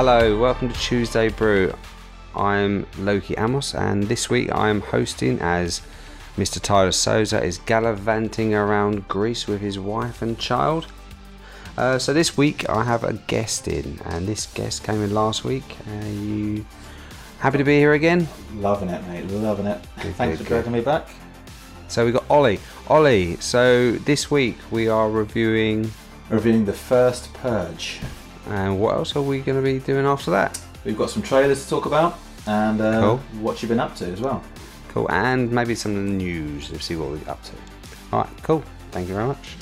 Hello, welcome to Tuesday Brew. I'm Loki Amos, and this week I'm hosting as Mr. Tyler Souza is gallivanting around Greece with his wife and child. So this week I have a guest in, and this guest came in last week. Are you happy to be here again? Loving it, mate, loving it. Thanks for dragging me back. So we got Olly. Olly, so this week we are reviewing the First Purge. And what else are we going to be doing after that? We've got some trailers to talk about, and Cool. what you've been up to as well. Cool, and maybe some of the news. Let's see what we're up to. Alright, cool. Thank you very much.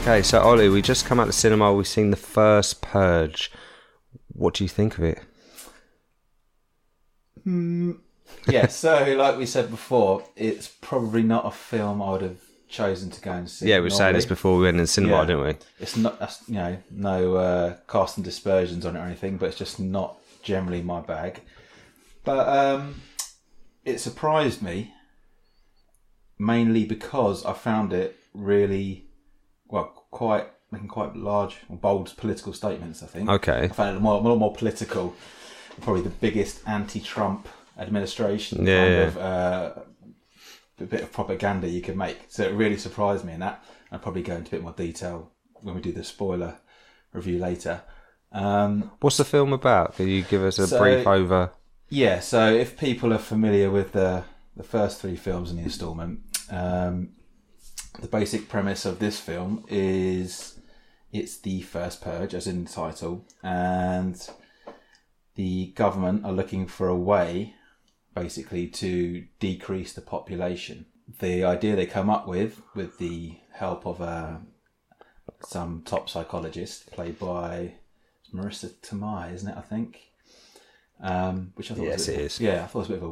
Okay, so Ollie, we just come out of the cinema. We've seen the First Purge. What do you think of it? Yeah, so like we said before, it's probably not a film I would have chosen to go and see. Yeah, we were saying this before we went in the cinema, didn't we? It's not, no cast and dispersions on it or anything, but it's just not generally my bag. But it surprised me, mainly because I found it really, making quite large or bold political statements, I think. Okay. I found it a lot more political. Probably the biggest anti-Trump administration a bit of propaganda you could make. So it really surprised me in that. I'll probably go into a bit more detail when we do the spoiler review later. What's the film about? Can you give us a brief over? Yeah, so if people are familiar with the first three films in the instalment, the basic premise of this film is it's the First Purge, as in the title, and the government are looking for a way, basically, to decrease the population. The idea they come up with the help of some top psychologist, played by Marissa Tomei, isn't it, I think? Which I thought it is. Yeah, I thought it was a bit of a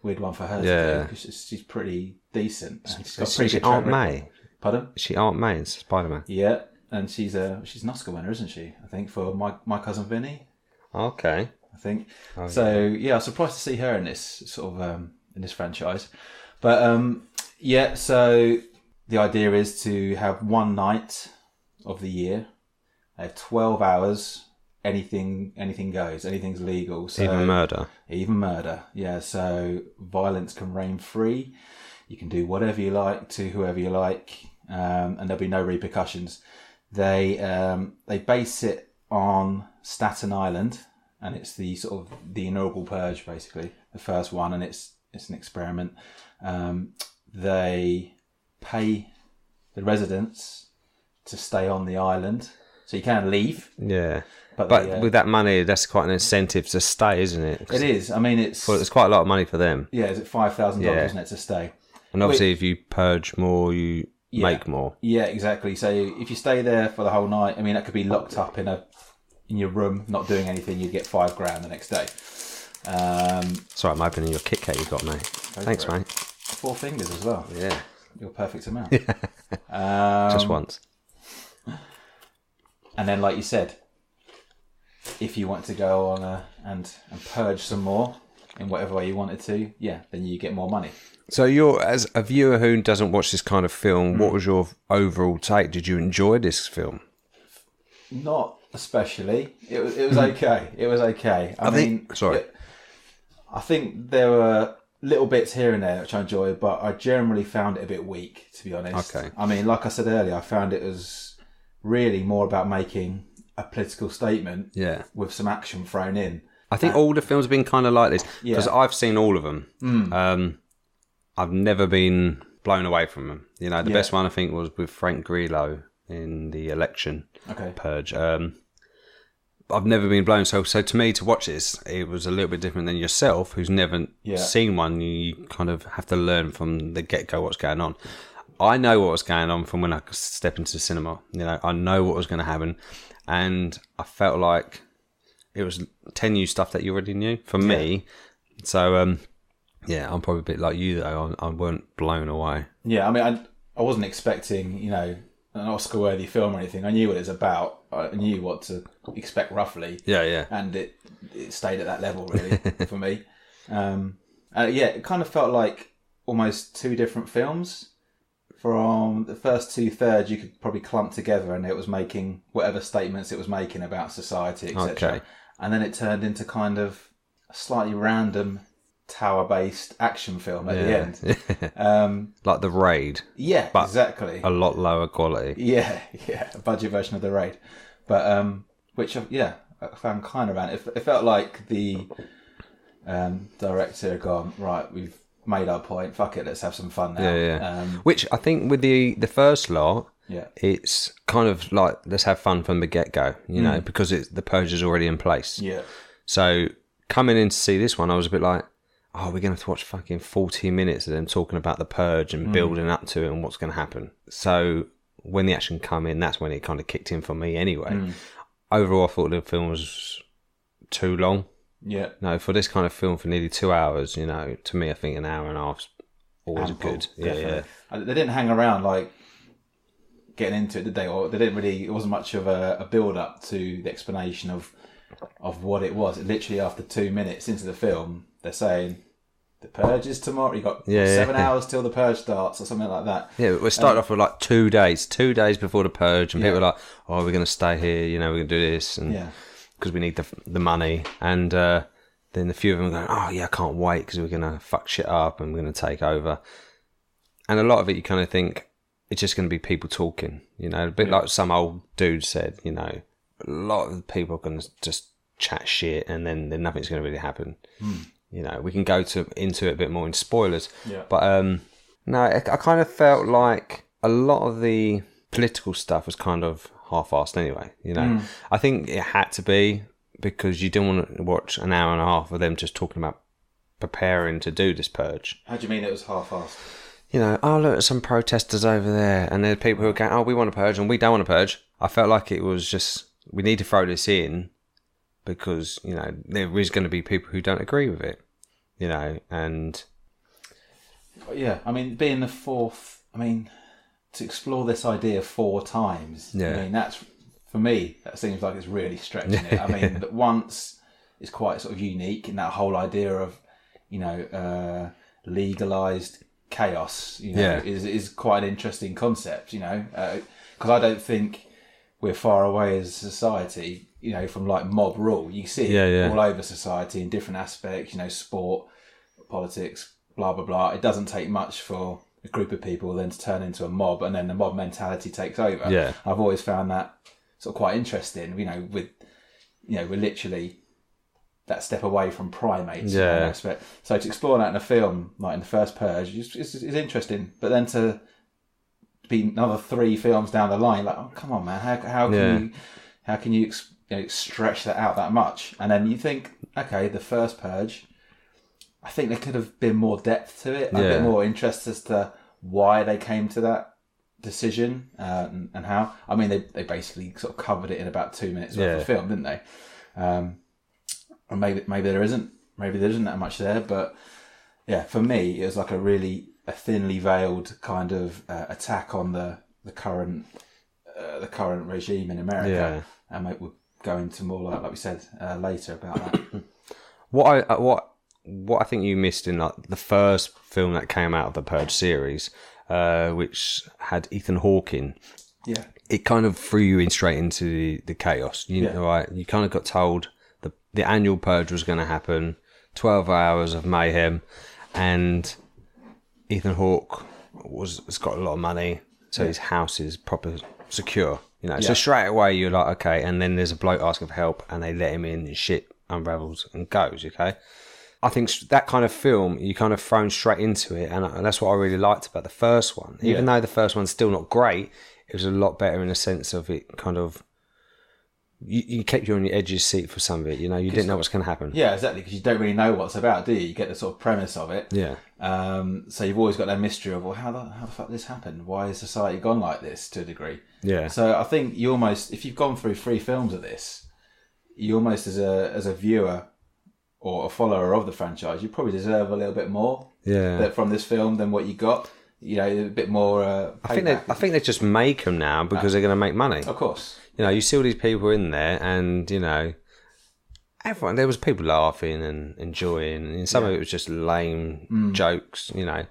weird one for her to do, because she's pretty decent. And she's got a pretty good Aunt track record. May? Pardon? Is she Aunt May in Spider-Man? Yeah, and she's an Oscar winner, isn't she? I think, for My Cousin Vinny. Okay. I think. Oh, so yeah, I was surprised to see her in this sort of in this franchise. But so the idea is to have one night of the year. They have 12 hours. Anything goes. Anything's legal. So, even murder. Even murder. Yeah. So violence can reign free. You can do whatever you like to whoever you like, and there'll be no repercussions. They base it on Staten Island. And it's the inaugural purge, basically, the first one, and it's an experiment. They pay the residents to stay on the island, so you can't leave. Yeah, but with that money, that's quite an incentive to stay, isn't it? It is. I mean, it's quite a lot of money for them. Yeah, is it $5,000? Isn't it, to stay? And obviously, if you purge more, you make more. Yeah, exactly. So if you stay there for the whole night, I mean, that could be locked up in your room, not doing anything, you get $5,000 the next day. Sorry, I'm opening your Kit Kat you got, mate. Thanks, mate. 4 fingers as well. Yeah. Your perfect amount. Just once. And then, like you said, if you want to go on and purge some more in whatever way you wanted to, then you get more money. So you're, as a viewer who doesn't watch this kind of film, what was your overall take? Did you enjoy this film? Not especially. It was okay. It was okay. I think there were little bits here and there which I enjoyed, but I generally found it a bit weak, to be honest. Okay. I mean, like I said earlier, I found it was really more about making a political statement with some action thrown in. I think all the films have been kind of like this, because I've seen all of them. I've never been blown away from them. You know, the best one I think was with Frank Grillo in the election purge. I've never been blown. So to me, to watch this, it was a little bit different than yourself, who's never seen one. You kind of have to learn from the get-go what's going on. I know what was going on from when I stepped into the cinema. You know, I know what was going to happen. And I felt like it was 10 new stuff that you already knew for me. So, I'm probably a bit like you, though. I weren't blown away. Yeah, I mean, I wasn't expecting, an Oscar-worthy film or anything. I knew what it was about. I knew what to expect roughly. Yeah. And it stayed at that level, really, for me. It kind of felt like almost two different films. From the first 2/3, you could probably clump together, and it was making whatever statements it was making about society, etc. Okay. And then it turned into kind of a slightly random tower-based action film at the end. Like The Raid. Yeah, but exactly. A lot lower quality. Yeah, a budget version of The Raid. But, which, I found kind of random. It felt like the director had gone, right, we've made our point, fuck it, let's have some fun now. Which I think with the first lot, Yeah. It's kind of like, let's have fun from the get-go, you know, because the purge is already in place. Yeah. So coming in to see this one, I was a bit like, oh, we're going to have to watch fucking 40 minutes of them talking about the purge and building up to it and what's going to happen. So when the action come in, that's when it kind of kicked in for me anyway. Overall, I thought the film was too long. Yeah. No, for this kind of film for nearly 2 hours, you know, to me, I think an hour and a half's always Ample, good. Definitely. Yeah. They didn't hang around like getting into it, did they? Or they didn't really. It wasn't much of a build up to the explanation of what it was. Literally after 2 minutes into the film, they're saying the purge is tomorrow. You got 7 hours till the purge starts, or something like that. Yeah, we started off with like 2 days before the purge, and people were like, "Oh, we're going to stay here. You know, we're going to do this," and because we need the money. And then a few of them are going, "Oh yeah, I can't wait because we're going to fuck shit up and we're going to take over." And a lot of it, you kind of think it's just going to be people talking, you know, a bit like some old dude said, you know, a lot of people are going to just chat shit and then nothing's going to really happen. You know, we can go into it a bit more in spoilers. Yeah. But no, I kind of felt like a lot of the political stuff was kind of half-assed anyway, you know. I think it had to be because you didn't want to watch an hour and a half of them just talking about preparing to do this purge. How do you mean it was half-assed? You know, oh, look at some protesters over there. And there are people who are going, oh, we want to purge and we don't want to purge. I felt like it was just, we need to throw this in because, you know, there is going to be people who don't agree with it, you know, and... Yeah, I mean, being the fourth, I mean, to explore this idea 4 times, I mean, that's, for me, that seems like it's really stretching it. I mean, that once is quite sort of unique in that whole idea of, you know, legalised chaos, you know, is quite an interesting concept, you know, because I don't think we're far away as a society, you know, from like mob rule. You see it all over society in different aspects, you know, sport, politics, blah blah blah. It doesn't take much for a group of people then to turn into a mob, and then the mob mentality takes over. I've always found that sort of quite interesting, you know, we're literally that step away from primates. So to explore that in a film, like in the First Purge, is interesting. But then to be another 3 films down the line, like, oh come on, man, how can you stretch that out that much? And then you think, okay, the First Purge, I think there could have been more depth to it, a bit more interest as to why they came to that decision and how. I mean, they basically sort of covered it in about 2 minutes worth of film, didn't they? Or maybe there isn't that much there, but yeah, for me it was like a thinly veiled kind of attack on the current regime in America, and we'll go into more like we said later about that. What I think you missed in like the first film that came out of the Purge series, which had Ethan Hawke in, it kind of threw you in straight into the chaos. You know, right? You kind of got told the annual purge was going to happen, 12 hours of mayhem, and Ethan Hawke has got a lot of money, so his house is proper secure. You know, so straight away you're like, okay, and then there's a bloke asking for help, and they let him in, and shit unravels and goes. Okay, I think that kind of film, you kind of thrown straight into it, and that's what I really liked about the first one. Even though the first one's still not great, it was a lot better in the sense of it kind of. You kept you on your edge of your seat for some of it, you know, you didn't know what's going to happen. Yeah, exactly, because you don't really know what's about, do you? You get the sort of premise of it. Yeah. So you've always got that mystery of, well, how the fuck did this happen? Why has society gone like this to a degree? Yeah. So I think you almost, if you've gone through 3 films of this, you almost as a viewer or a follower of the franchise, you probably deserve a little bit more from this film than what you got. You know, a bit more. I think they just make them now because they're going to make money. Of course. You know, you see all these people in there, and you know, everyone, there was people laughing and enjoying, and some of it was just lame jokes, you know.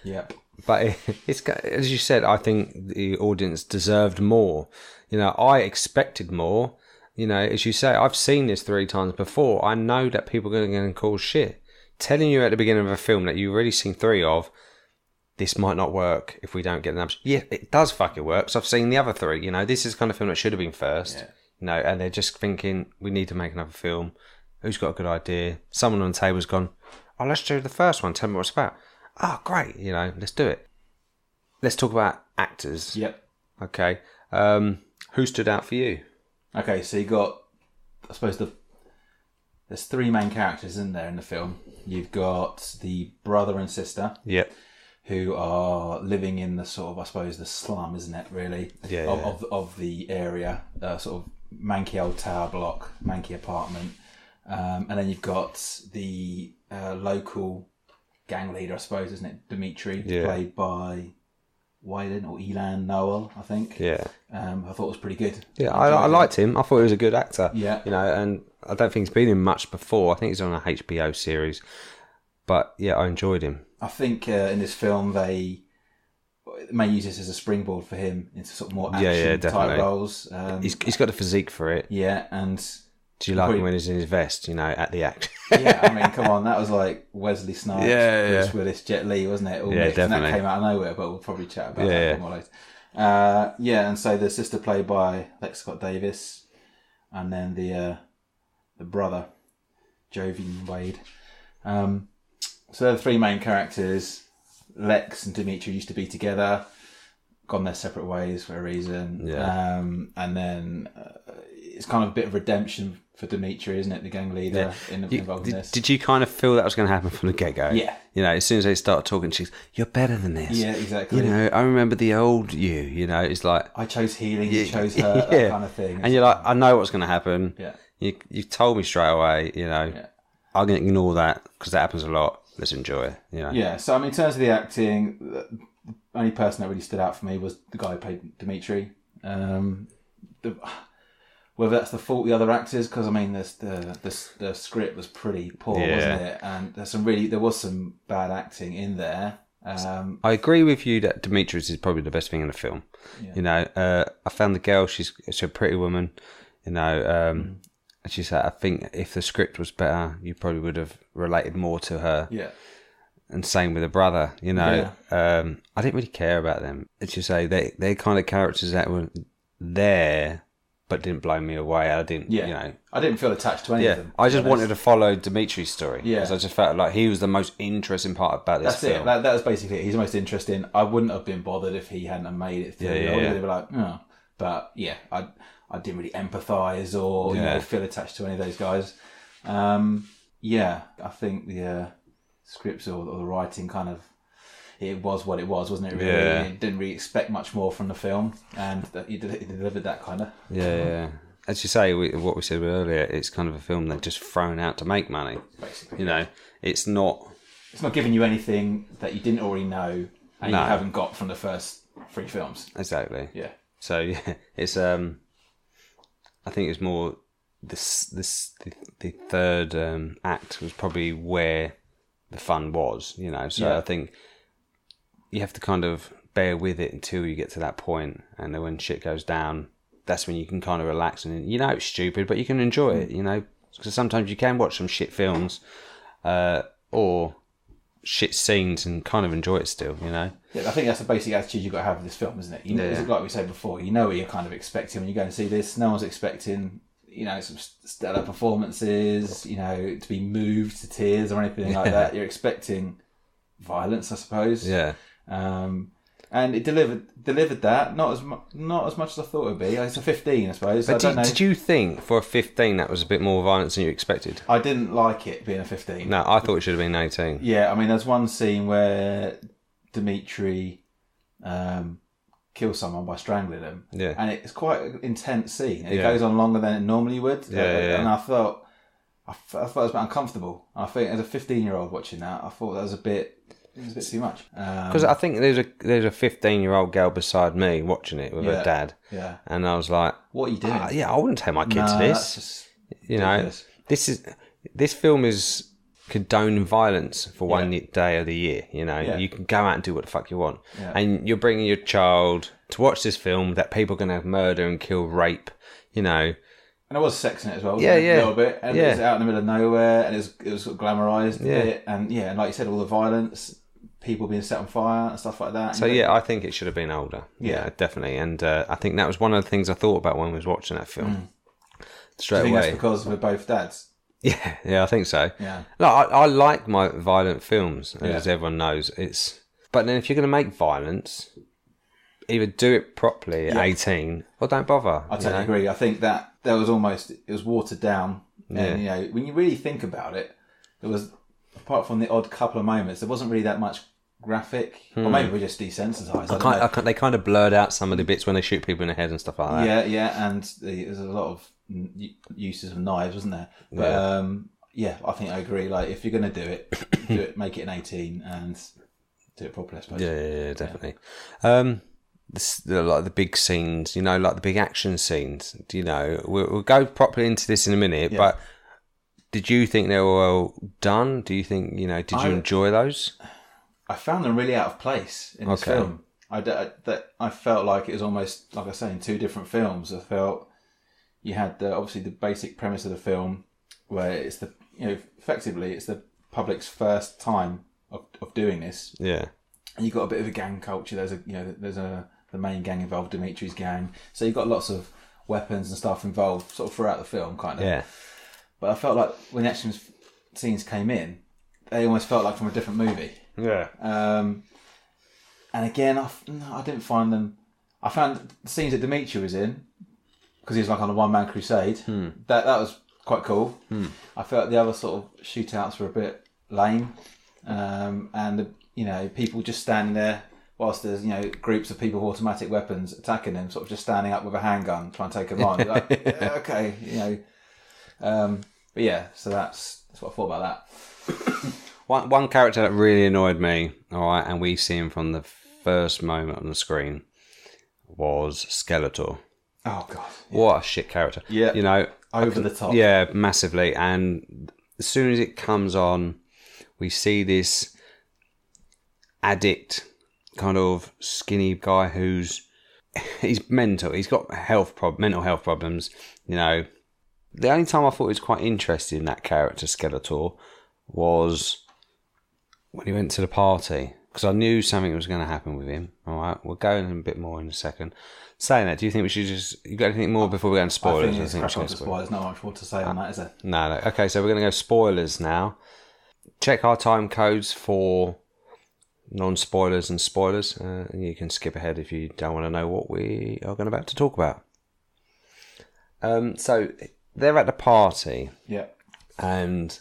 Yep. But it's, as you said, I think the audience deserved more. You know, I expected more. You know, as you say, I've seen this 3 times before. I know that people are going to call shit. Telling you at the beginning of a film that you've already seen 3 of, this might not work if we don't get the numbers. Yeah, it does fucking work. So I've seen the other 3. You know, this is the kind of film that should have been first. Yeah. You know, and they're just thinking, we need to make another film. Who's got a good idea? Someone on the table's gone, oh, let's do the first one. Tell me what it's about. Oh, great. You know, let's do it. Let's talk about actors. Yep. Okay. Who stood out for you? Okay, so you got, I suppose, there's 3 main characters in there in the film. You've got the brother and sister. Yep. Who are living in the sort of, I suppose, the slum, isn't it, really? Yeah. Of the area. Sort of manky old tower block, manky apartment. And then you've got the local gang leader, I suppose, isn't it? Dimitri, played by Wylan or Elan Noel, I think. Yeah. I thought it was pretty good. Yeah, I liked him. I thought he was a good actor. Yeah. You know, and I don't think he's been in much before. I think he's on a HBO series. But yeah, I enjoyed him. I think in this film they may use this as a springboard for him into sort of more action type roles. He's got the physique for it. Yeah, and do you like him when he's in his vest? You know, at the action. Yeah, I mean, come on, that was like Wesley Snipes, Bruce Willis, Jet Li, wasn't it? All mixed, definitely. And that came out of nowhere, but we'll probably chat about that more later. And so the sister played by Lex Scott Davis, and then the brother, Jovian Wade. So they're the 3 main characters. Lex and Dimitri used to be together, gone their separate ways for a reason. Yeah. And then it's kind of a bit of redemption for Dimitri, isn't it? The gang leader involved in this. Did you kind of feel that was going to happen from the get-go? Yeah. You know, as soon as they start talking, she's, you're better than this. Yeah, exactly. You know, I remember the old you, you know, it's like... I chose healing, you chose her, that kind of thing. And you're like, I know what's going to happen. Yeah. You've told me straight away, you know. Yeah. I'm going to ignore that because that happens a lot. Let's enjoy it, you know. Yeah, so I mean, in terms of the acting, the only person that really stood out for me was the guy who played Dimitri. Whether that's the fault of the other actors, because I mean, the script was pretty poor, wasn't it? And there was some bad acting in there. I agree with you that Demetrius is probably the best thing in the film. Yeah. You know, I found the girl; she's a pretty woman. You know, and she said, I think if the script was better, you probably would have related more to her. Yeah. And same with the brother. You know, I didn't really care about them. As you say, they're kind of characters that were there, but didn't blow me away. I didn't. You know, I didn't feel attached to any of them. I just wanted to follow Dimitri's story. Yeah. Because I just felt like he was the most interesting part about this film. That's it. That was basically it. He's the most interesting. I wouldn't have been bothered if he hadn't have made it through. I would have been like, oh. But yeah, I didn't really empathise or you know, feel attached to any of those guys. I think the scripts or the writing kind of, it was what it was, wasn't it? Really, it didn't really expect much more from the film, and he delivered that kind of. Yeah. As you say, what we said earlier, it's kind of a film that's just thrown out to make money. Basically, you know, it's not giving you anything that you didn't already know and you haven't got from the first 3 films. Exactly. Yeah. So yeah, it's I think it's more the third act was probably where the fun was, you know. So I think you have to kind of bear with it until you get to that point, and then when shit goes down, that's when you can kind of relax and you know it's stupid, but you can enjoy it, you know, because sometimes you can watch some shit films or shit scenes and kind of enjoy it still, you know. Yeah, I think that's the basic attitude you've got to have with this film, isn't it? You know, like we said before, you know what you're kind of expecting when you go and see this. No one's expecting, you know, some stellar performances, you know, to be moved to tears or anything like that. You're expecting violence, I suppose. Yeah. And it delivered that, not as much as I thought it would be. It's a 15, I suppose. But did you think for a 15 that was a bit more violence than you expected? I didn't like it being a 15. No, I thought it should have been 18. Yeah, I mean, there's one scene where Dimitri kills someone by strangling them. Yeah. And it's quite an intense scene. It goes on longer than it normally would. Yeah. And I thought it was a bit uncomfortable. I think as a 15-year-old watching that, I thought that was a bit too much. Because I think there's a 15-year-old girl beside me watching it with her dad. Yeah. And I was like, what are you doing? I wouldn't take my kid to this. That's just you know. This film is condoning violence for one day of the year. You know, you can go out and do what the fuck you want, and you're bringing your child to watch this film that people are going to have murder and kill, rape. You know. And there was sex in it as well, wasn't it? A little bit. And it was out in the middle of nowhere, and it was sort of glamorised a bit. And and like you said, all the violence, people being set on fire and stuff like that. So I think it should have been older. Yeah, definitely. And I think that was one of the things I thought about when I was watching that film. Straight away. That's because we're both dads? Yeah, I think so. Yeah. No, I like my violent films, as everyone knows. But then if you're going to make violence, either do it properly at 18 or don't bother. I totally agree. I think that there was it was watered down. And, you know, when you really think about it, there was, apart from the odd couple of moments, there wasn't really that much graphic. Or maybe we're just desensitised. They kind of blurred out some of the bits when they shoot people in the head and stuff like that. Yeah. And there's a lot of uses of knives, wasn't there? But, I think I agree. Like, if you're going to do it, make it an 18 and do it properly, I suppose. Yeah, definitely. Like the big scenes, you know, like the big action scenes. You know, we'll go properly into this in a minute. But did you think they were well done? Do you think did you enjoy those? I found them really out of place in this film. I felt like it was almost, like I say, in two different films. I felt you had obviously the basic premise of the film, where it's effectively it's the public's first time of doing this. Yeah, and you got a bit of a gang culture. There's the main gang involved, Dimitri's gang. So you've got lots of weapons and stuff involved sort of throughout the film, kind of. Yeah. But I felt like when the action scenes came in, they almost felt like from a different movie. Yeah. And again, I didn't find them... I found the scenes that Dimitri was in, because he was like on a one-man crusade, that was quite cool. I felt the other sort of shootouts were a bit lame. And, people just standing there whilst there's, groups of people with automatic weapons attacking them, sort of just standing up with a handgun, trying to take them on. Like, okay, But yeah, so that's what I thought about that. One character that really annoyed me, all right, and we see him from the first moment on the screen, was Skeletor. Oh, God. Yeah. What a shit character. Yeah. Over the top. Yeah, massively. And as soon as it comes on, we see this addict, kind of skinny guy he's mental. He's got mental health problems. The only time I thought he was quite interested in that character, Skeletor, was when he went to the party, because I knew something was going to happen with him. All right, we'll go in a bit more in a second. Saying that, do you think we should you got anything more before we go into spoilers? I think we're spoilers. Not much more to say on that, is there? No. Okay, so we're going to go spoilers now. Check our time codes for non-spoilers and spoilers. And you can skip ahead if you don't want to know what we are about to talk about. So they're at the party. Yeah. And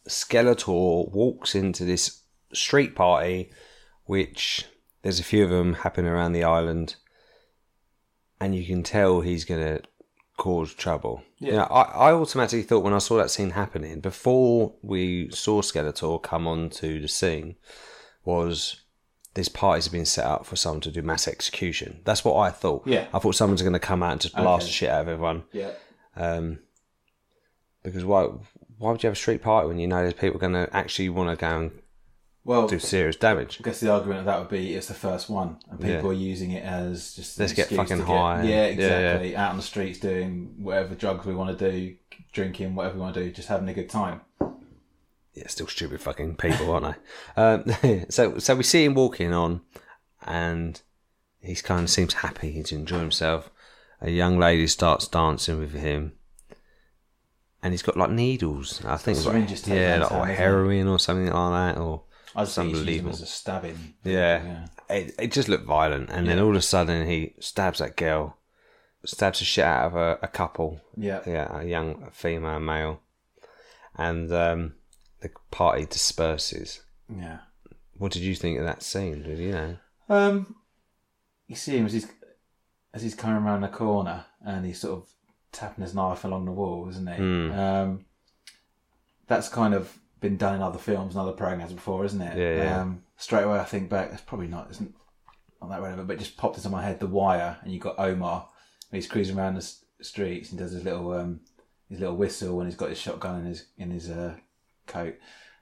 Skeletor walks into this street party, which there's a few of them happening around the island, and you can tell he's going to cause trouble. Yeah. I automatically thought when I saw that scene happening, before we saw Skeletor come onto the scene, was this party's been set up for someone to do mass execution. That's what I thought. Yeah. I thought someone's going to come out and just blast the shit out of everyone. Yeah. Because why would you have a street party when you know there's people going to actually want to go and do serious damage? I guess the argument of that would be it's the first one, and people are using it as just let's get fucking high. Yeah, exactly. Yeah. Out on the streets doing whatever drugs we want to do, drinking, whatever we want to do, just having a good time. Yeah, still stupid fucking people, aren't they? So we see him walking on, and he kind of seems happy. He's enjoying himself. A young lady starts dancing with him, and he's got like needles. I think syringes, like heroin or something like that, or something. It was a stabbing. Yeah. It just looked violent, and then all of a sudden he stabs that girl, stabs the shit out of a couple. Yeah, a young female and male, and the party disperses. Yeah. What did you think of that scene? Did you know? You see him as he's coming around the corner, and he's sort of tapping his knife along the wall, isn't he? That's kind of been done in other films and other programs before, isn't it? Yeah. Straight away, I think back. It's probably not that relevant, but it just popped into my head. The Wire, and you got Omar. And he's cruising around the streets and does his little his little whistle and he's got his shotgun in his coat.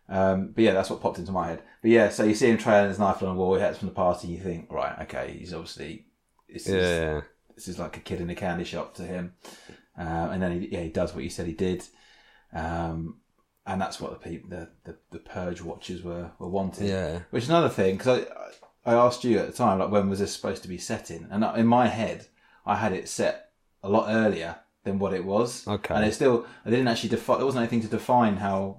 But yeah, that's what popped into my head. But yeah, so you see him trailing his knife on the wall. He heads from the party. And you think, right, okay, he's obviously this is like a kid in a candy shop to him. And then he does what you said he did. And that's what the Purge watchers were wanting. Yeah. Which is another thing, because I asked you at the time, like, when was this supposed to be set in? And in my head, I had it set a lot earlier than what it was. Okay. And I didn't actually define. There wasn't anything to define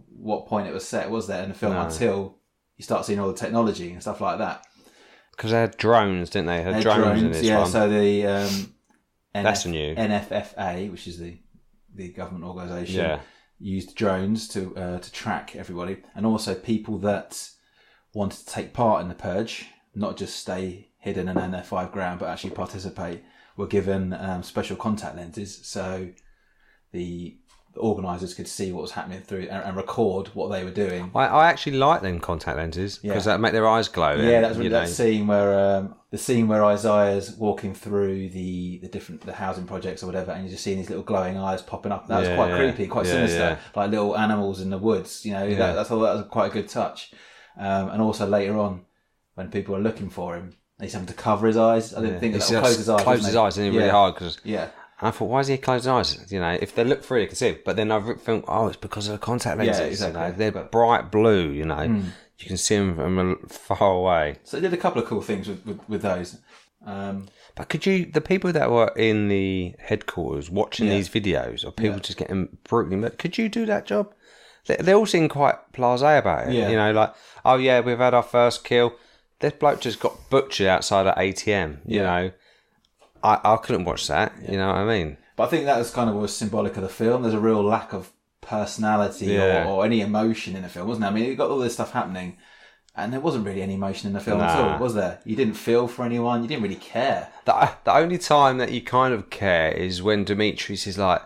what point it was set, was there, in the film, until you start seeing all the technology and stuff like that. Because they had drones, didn't they? They had drones in this one. Yeah, so the that's new. NFFA, which is the government organisation, used drones to track everybody, and also people that wanted to take part in the purge, not just stay hidden and earn their $5,000, but actually participate, were given special contact lenses, so the organisers could see what was happening through and record what they were doing. I actually like them contact lenses because that make their eyes glow. Yeah, that's really that scene where Isaiah's walking through the housing projects or whatever, and you're just seeing these little glowing eyes popping up. That was quite creepy, quite sinister, like little animals in the woods. You know, that was quite a good touch. And also later on, when people are looking for him, he's having to cover his eyes. I didn't think that would close his eyes. Close his eyes, and really hard because And I thought, why is he closing his eyes? You know, if they look through, you can see it. But then I've thought, it's because of the contact lenses. Yeah, exactly. You know, they're bright blue, you know. You can see them from far away. So they did a couple of cool things with those. But could you, the people that were in the headquarters watching these videos of people just getting brutally murdered, could you do that job? They all seem quite blasé about it. Yeah. You know, like, oh yeah, we've had our first kill. This bloke just got butchered outside an ATM, you know. I couldn't watch that, you know what I mean? But I think that was kind of was symbolic of the film. There's a real lack of personality or any emotion in the film, wasn't there? I mean, you got all this stuff happening, and there wasn't really any emotion in the film at all, was there? You didn't feel for anyone. You didn't really care. The only time that you kind of care is when Demetrius is like,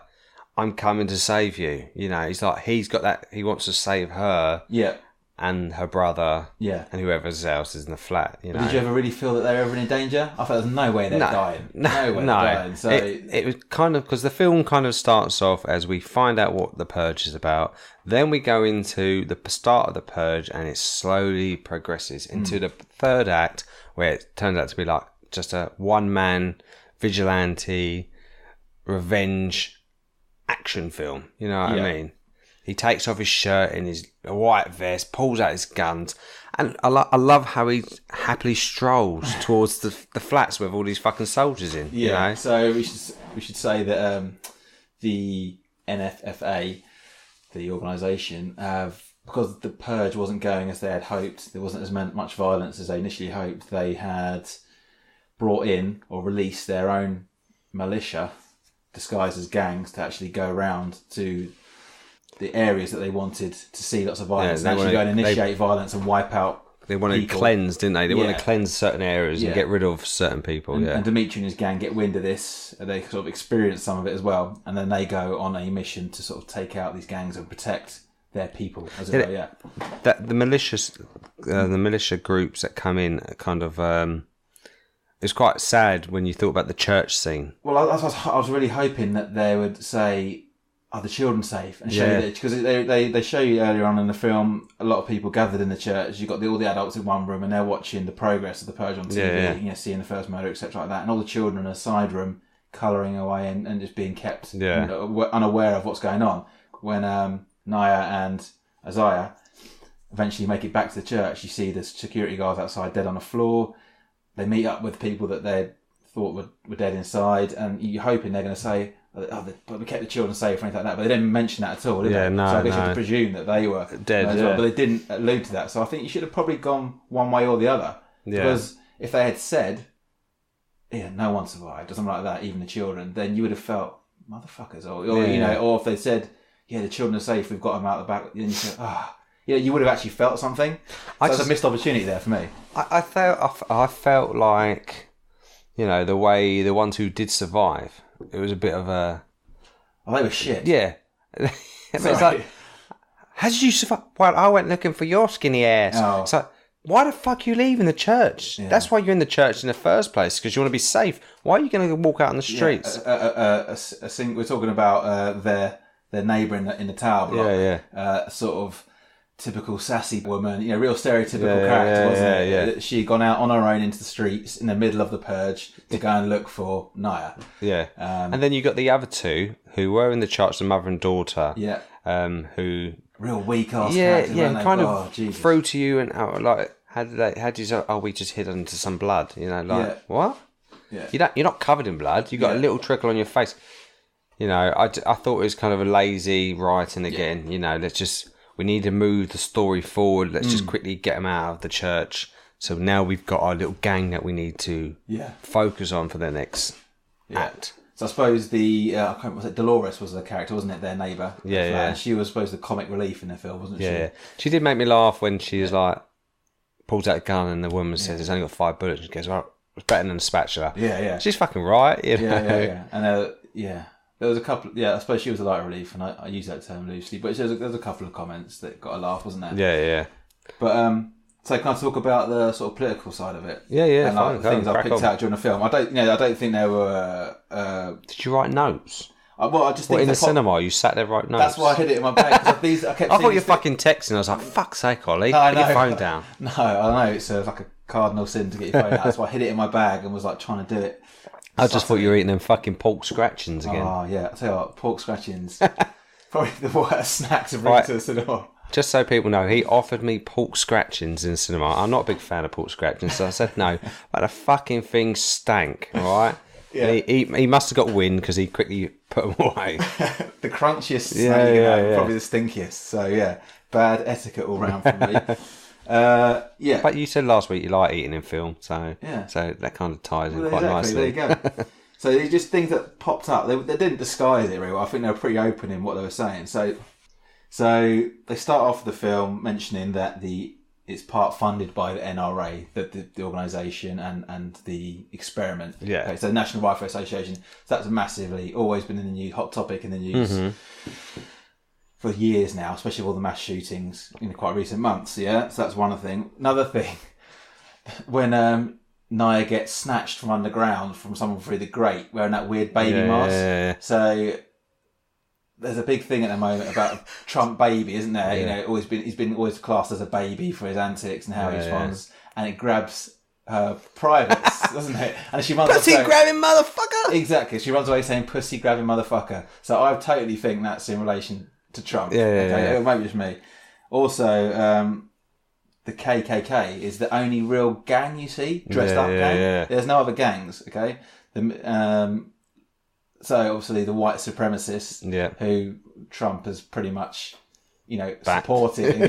I'm coming to save you. You know, he's like, he's got that, he wants to save her. Yeah. And her brother, and whoever else is in the flat. You know. Did you ever really feel that they were ever in danger? I thought there was no way they're dying. No way they're dying. So it was kind of, because the film kind of starts off as we find out what the Purge is about. Then we go into the start of the Purge, and it slowly progresses into the third act, where it turns out to be like just a one-man vigilante revenge action film. You know what I mean? He takes off his shirt in his white vest, pulls out his guns, and I love how he happily strolls towards the flats with all these fucking soldiers in. Yeah. You know? So we should say that the NFFA, the organisation, because the Purge wasn't going as they had hoped, there wasn't as much violence as they initially hoped. They had brought in or released their own militia, disguised as gangs, to actually go around to the areas that they wanted to see lots of violence, and actually go and initiate violence and wipe out. They wanted to cleanse, didn't they? They wanted to cleanse certain areas and get rid of certain people. And Dimitri and his gang get wind of this, and they sort of experience some of it as well, and then they go on a mission to sort of take out these gangs and protect their people. As it were, That the militia groups that come in are kind of. It's quite sad when you thought about the church scene. Well, I was really hoping that they would say, are the children safe? And show you that, because they show you earlier on in the film, a lot of people gathered in the church. You've got all the adults in one room, and they're watching the progress of the Purge on TV, you know, seeing the first murder, etc. like that. And all the children in a side room, colouring away and just being kept unaware of what's going on. When Naya and Isaiah eventually make it back to the church, you see the security guards outside dead on the floor. They meet up with people that they thought were dead inside, and you're hoping they're going to say, but we kept the children safe or anything like that, but they didn't mention that at all, did they? No, so I guess you have to presume that they were dead, as well, but they didn't allude to that. So I think you should have probably gone one way or the other. Because if they had said, no one survived, or something like that, even the children, then you would have felt, motherfuckers, or you know, or if they said, the children are safe, we've got them out the back, then you said, you would have actually felt something. So there's a missed opportunity there for me. I felt like, you know, the way the ones who did survive, it was a bit of a... Oh, they were shit. Yeah. It's like, how did you survive? Well, I went looking for your skinny ass. Oh. It's like, why the fuck are you leaving the church? Yeah. That's why you're in the church in the first place, because you want to be safe. Why are you going to walk out on the streets? We're talking about their neighbour in the tower block. Yeah. Sort of typical sassy woman, real stereotypical character, wasn't it? Yeah. She'd gone out on her own into the streets in the middle of the purge to go and look for Naya. Yeah. And then you got the other two who were in the church, the mother and daughter. Yeah. Who real weak ass characters. Yeah, and kind of through to you and like how do you say, oh, we just hid into some blood, what? Yeah. You're not covered in blood. You got a little trickle on your face. I thought it was kind of a lazy writing again. We need to move the story forward. Let's just quickly get them out of the church. So now we've got our little gang that we need to focus on for the next act. So I suppose Dolores was the character, wasn't it? Their neighbour. Yeah. And she was supposed the comic relief in the film, wasn't she? Yeah. She did make me laugh when she was like, pulls out a gun and the woman says it's only got 5 bullets. And she goes, well, it's better than a spatula. Yeah. She's fucking right. Yeah. And there was a couple. Yeah, I suppose she was a light relief, and I use that term loosely. But there was a couple of comments that got a laugh, wasn't there? Yeah. But so can I talk about the sort of political side of it? Yeah. And the things I picked out during the film. I don't think there were. Did you write notes? I just think in the cinema you sat there writing notes. That's why I hid it in my bag. I thought you were fucking texting. I was like, fuck's sake, Olly, put your phone down. No, I know it's like a cardinal sin to get your phone out. That's why I hid it in my bag and was like trying to do it. I just thought you were eating them fucking pork scratchings again. Oh yeah, I tell you what, pork scratchings, probably the worst snack to bring to the cinema. Just so people know, he offered me pork scratchings in the cinema. I'm not a big fan of pork scratchings, so I said no. But the fucking thing stank, all right? Yeah. He must have got wind because he quickly put them away. The crunchiest snack you can have, probably the stinkiest. So yeah, bad etiquette all round for me. But you said last week you like eating in film, so that kind of ties in quite nicely. There you go. So these just things that popped up. They didn't disguise it very well. I think they were pretty open in what they were saying. So they start off the film mentioning that it's part funded by the NRA, the organisation and the experiment. Yeah. Okay, so the National Rifle Association. So that's massively always been in the news, hot topic in the news. Mm-hmm. For years now, especially with all the mass shootings in quite recent months, yeah? So that's one thing. Another thing, when Naya gets snatched from underground from someone through the grate wearing that weird baby mask. Yeah. So there's a big thing at the moment about Trump baby, isn't there? Yeah. He's been always classed as a baby for his antics and how he responds. And it grabs her privates, doesn't it? And she runs pussy grabbing motherfucker! Exactly. She runs away saying pussy grabbing motherfucker. So I totally think that's in relation to Trump. It might be just me. Also, the KKK is the only real gang you see, dressed up gang. Yeah. There's no other gangs. Okay, so obviously the white supremacists, who Trump has pretty much, supported. And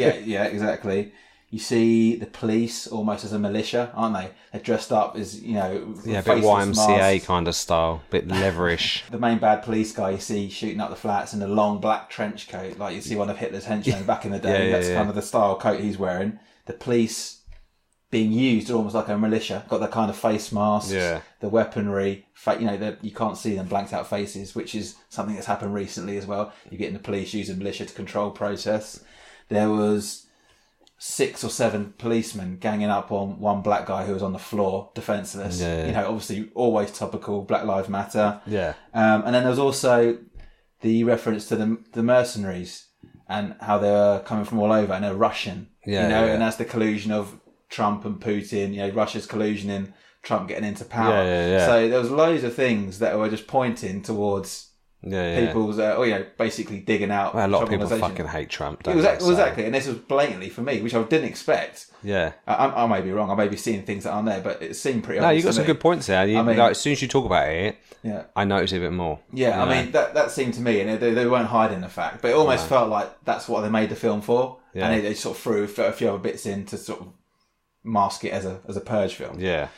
exactly. You see the police almost as a militia, aren't they? They're dressed up as, a bit YMCA masks. kind of style, bit leverish. The main bad police guy you see shooting up the flats in a long black trench coat, like you see one of Hitler's henchmen back in the day. That's kind of the style coat he's wearing. The police being used almost like a militia, got the kind of face masks, the weaponry, you can't see them blanked out faces, which is something that's happened recently as well. You're getting the police using militia to control protests. There was 6 or 7 policemen ganging up on one black guy who was on the floor, defenceless. Obviously always topical, Black Lives Matter. Yeah. And then there was also the reference to the mercenaries and how they were coming from all over and they're Russian. And that's the collusion of Trump and Putin, Russia's collusion in Trump getting into power. So there was loads of things that were just pointing towards people's, basically digging out. Well, a lot of people fucking hate Trump. Exactly, and this was blatantly for me, which I didn't expect. Yeah, I may be wrong. I may be seeing things that aren't there, but it seemed pretty. No, you got some good points there. As soon as you talk about it, I noticed it a bit more. Yeah, I mean that seemed to me, and they weren't hiding the fact, but it almost felt like that's what they made the film for, and they sort of threw a few other bits in to sort of mask it as a purge film. Yeah,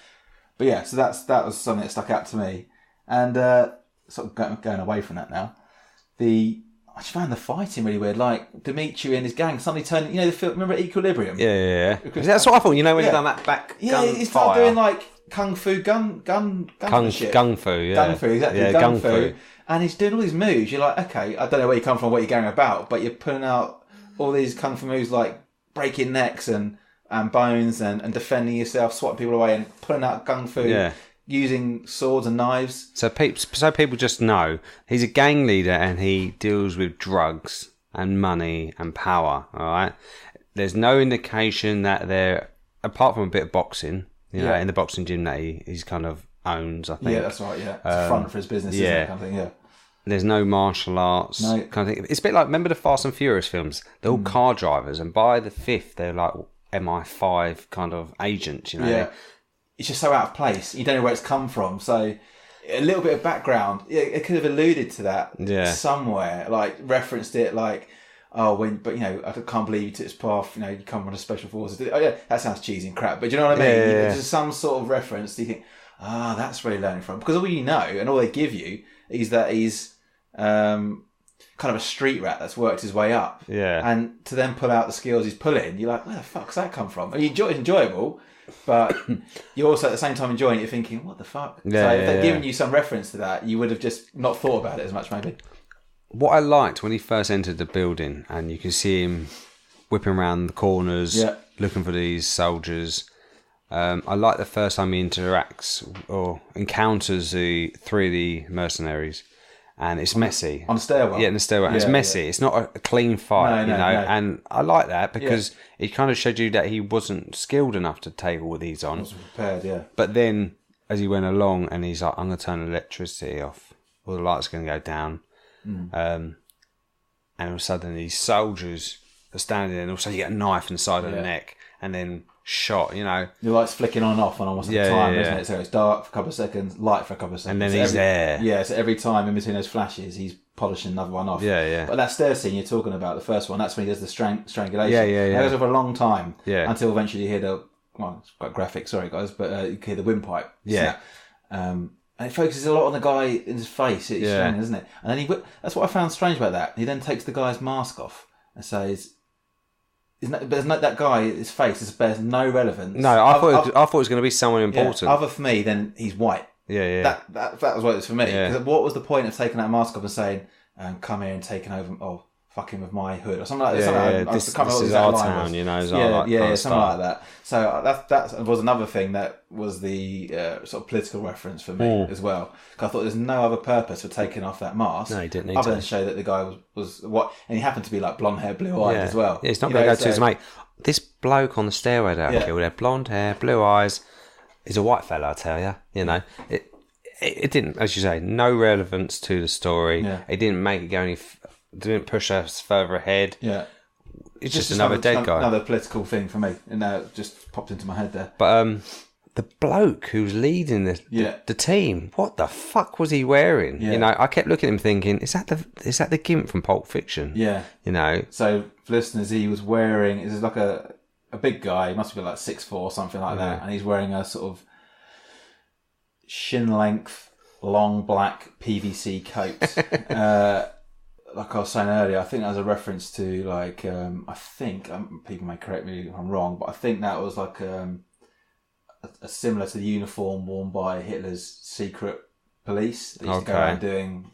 but so that was something that stuck out to me, and sort of going away from that now. I just found the fighting really weird. Like Dimitri and his gang suddenly turned. The film. Remember Equilibrium? Yeah. That's what I thought. When he's done that back. Yeah, he started doing like kung fu gun shit. Gung fu. Yeah. Gung fu, exactly. Yeah, gung fu. And he's doing all these moves. You're like, okay, I don't know where you come from, what you're going about, but you're putting out all these kung fu moves like breaking necks and bones and defending yourself, swatting people away and pulling out kung fu. Yeah. using swords and knives. So people just know he's a gang leader and he deals with drugs and money and power. All right. There's no indication that they're, apart from a bit of boxing, you know, in the boxing gym that he's kind of owns, I think. Yeah, that's right. Yeah, it's a front for his business. Isn't it, kind of thing. Yeah. There's no martial arts kind of thing. It's a bit like, remember the Fast and Furious films? They're all car drivers, and by the fifth, they're like MI5 kind of agents. You know. Yeah. It's just so out of place. You don't know where it's come from. So a little bit of background. It could have alluded to that somewhere, like referenced it, like, but you know, I can't believe you took this path. You know, you come on a special forces. Oh yeah, that sounds cheesy and crap. But do you know what I mean? There's some sort of reference. Do you think, that's where you're learning from? Because all you know, and all they give you, is that he's kind of a street rat that's worked his way up. Yeah. And to then pull out the skills he's pulling, you're like, where the fuck's that come from? I mean, it's enjoyable. But you're also at the same time enjoying it. You're thinking, what the fuck? So if they'd given you some reference to that, you would have just not thought about it as much, maybe. What I liked when he first entered the building, and you can see him whipping around the corners, looking for these soldiers. I like the first time he interacts or encounters the three of the mercenaries, and it's messy. On the stairwell? Yeah, in the stairwell. It's messy. It's not a clean fight, you know. And I like that because it kind of showed you that he wasn't skilled enough to take all of these on. Wasn't prepared, yeah. But then, as he went along, and he's like, I'm going to turn the electricity off, or the light's going to go down. And all of a sudden, these soldiers are standing there, and also you get a knife in the side of the neck, and then shot, you know. Your light's flicking on and off on almost at the time, isn't it? So it's dark for a couple of seconds, light for a couple of seconds. And then he's there. Yeah, so every time in between those flashes, he's polishing another one off. Yeah, yeah. But that stair scene you're talking about, the first one, that's when he does the strangulation. Yeah. It goes over a long time until eventually you hear the, well, it's quite graphic, sorry guys, but you hear the windpipe snap. And it focuses a lot on the guy in his face. It's strange, isn't it? And then that's what I found strange about that. He then takes the guy's mask off and says, that guy, his face bears no relevance. No, I thought it was going to be someone important. Other for me, then he's white. Yeah. That was what it was for me. Because what was the point of taking that mask off and saying, "Come here and taking over"? Fucking with my hood or something like that. This is our town, you know. Something like that. So that was another thing that was the sort of political reference for me as well. Because I thought there's no other purpose for taking off that mask. No, he didn't need other than show that the guy was what, and he happened to be like blonde hair, blue eyed as well. Yeah, it's not going to go to his mate. This bloke on the stairway that I killed, had blonde hair, blue eyes. He's a white fella, I tell you. You know, it didn't, as you say, no relevance to the story. Yeah. It didn't make it go any. Didn't push us further ahead. Yeah, it's just another dead guy. Another political thing for me, and it just popped into my head there. But the bloke who's leading the team, what the fuck was he wearing? Yeah. You know, I kept looking at him thinking, is that the Gimp from Pulp Fiction? Yeah, you know. So for listeners, he was wearing, is like a big guy. He must be like 6'4", something like that, and he's wearing a sort of shin length, long black PVC coat. Like I was saying earlier, I think that was a reference to like I think people may correct me if I'm wrong, but I think that was like a similar to the uniform worn by Hitler's secret police. They used to go around doing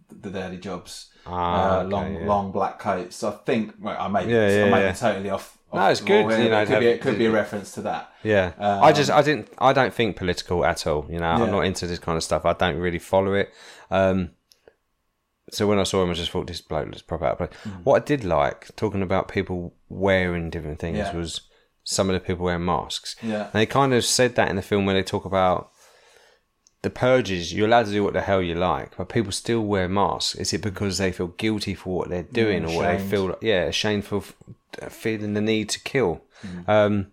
the dirty jobs, long black coats. So I think I may be totally off. No, it's good. You know, it could be a reference to that. Yeah, I don't think political at all. You know, I'm not into this kind of stuff. I don't really follow it. So when I saw him, I just thought, this bloke looks proper out of place. What I did like, talking about people wearing different things, was some of the people wearing masks. Yeah. And they kind of said that in the film when they talk about the purges. You're allowed to do what the hell you like, but people still wear masks. Is it because they feel guilty for what they're doing, or what they feel ashamed for feeling the need to kill? But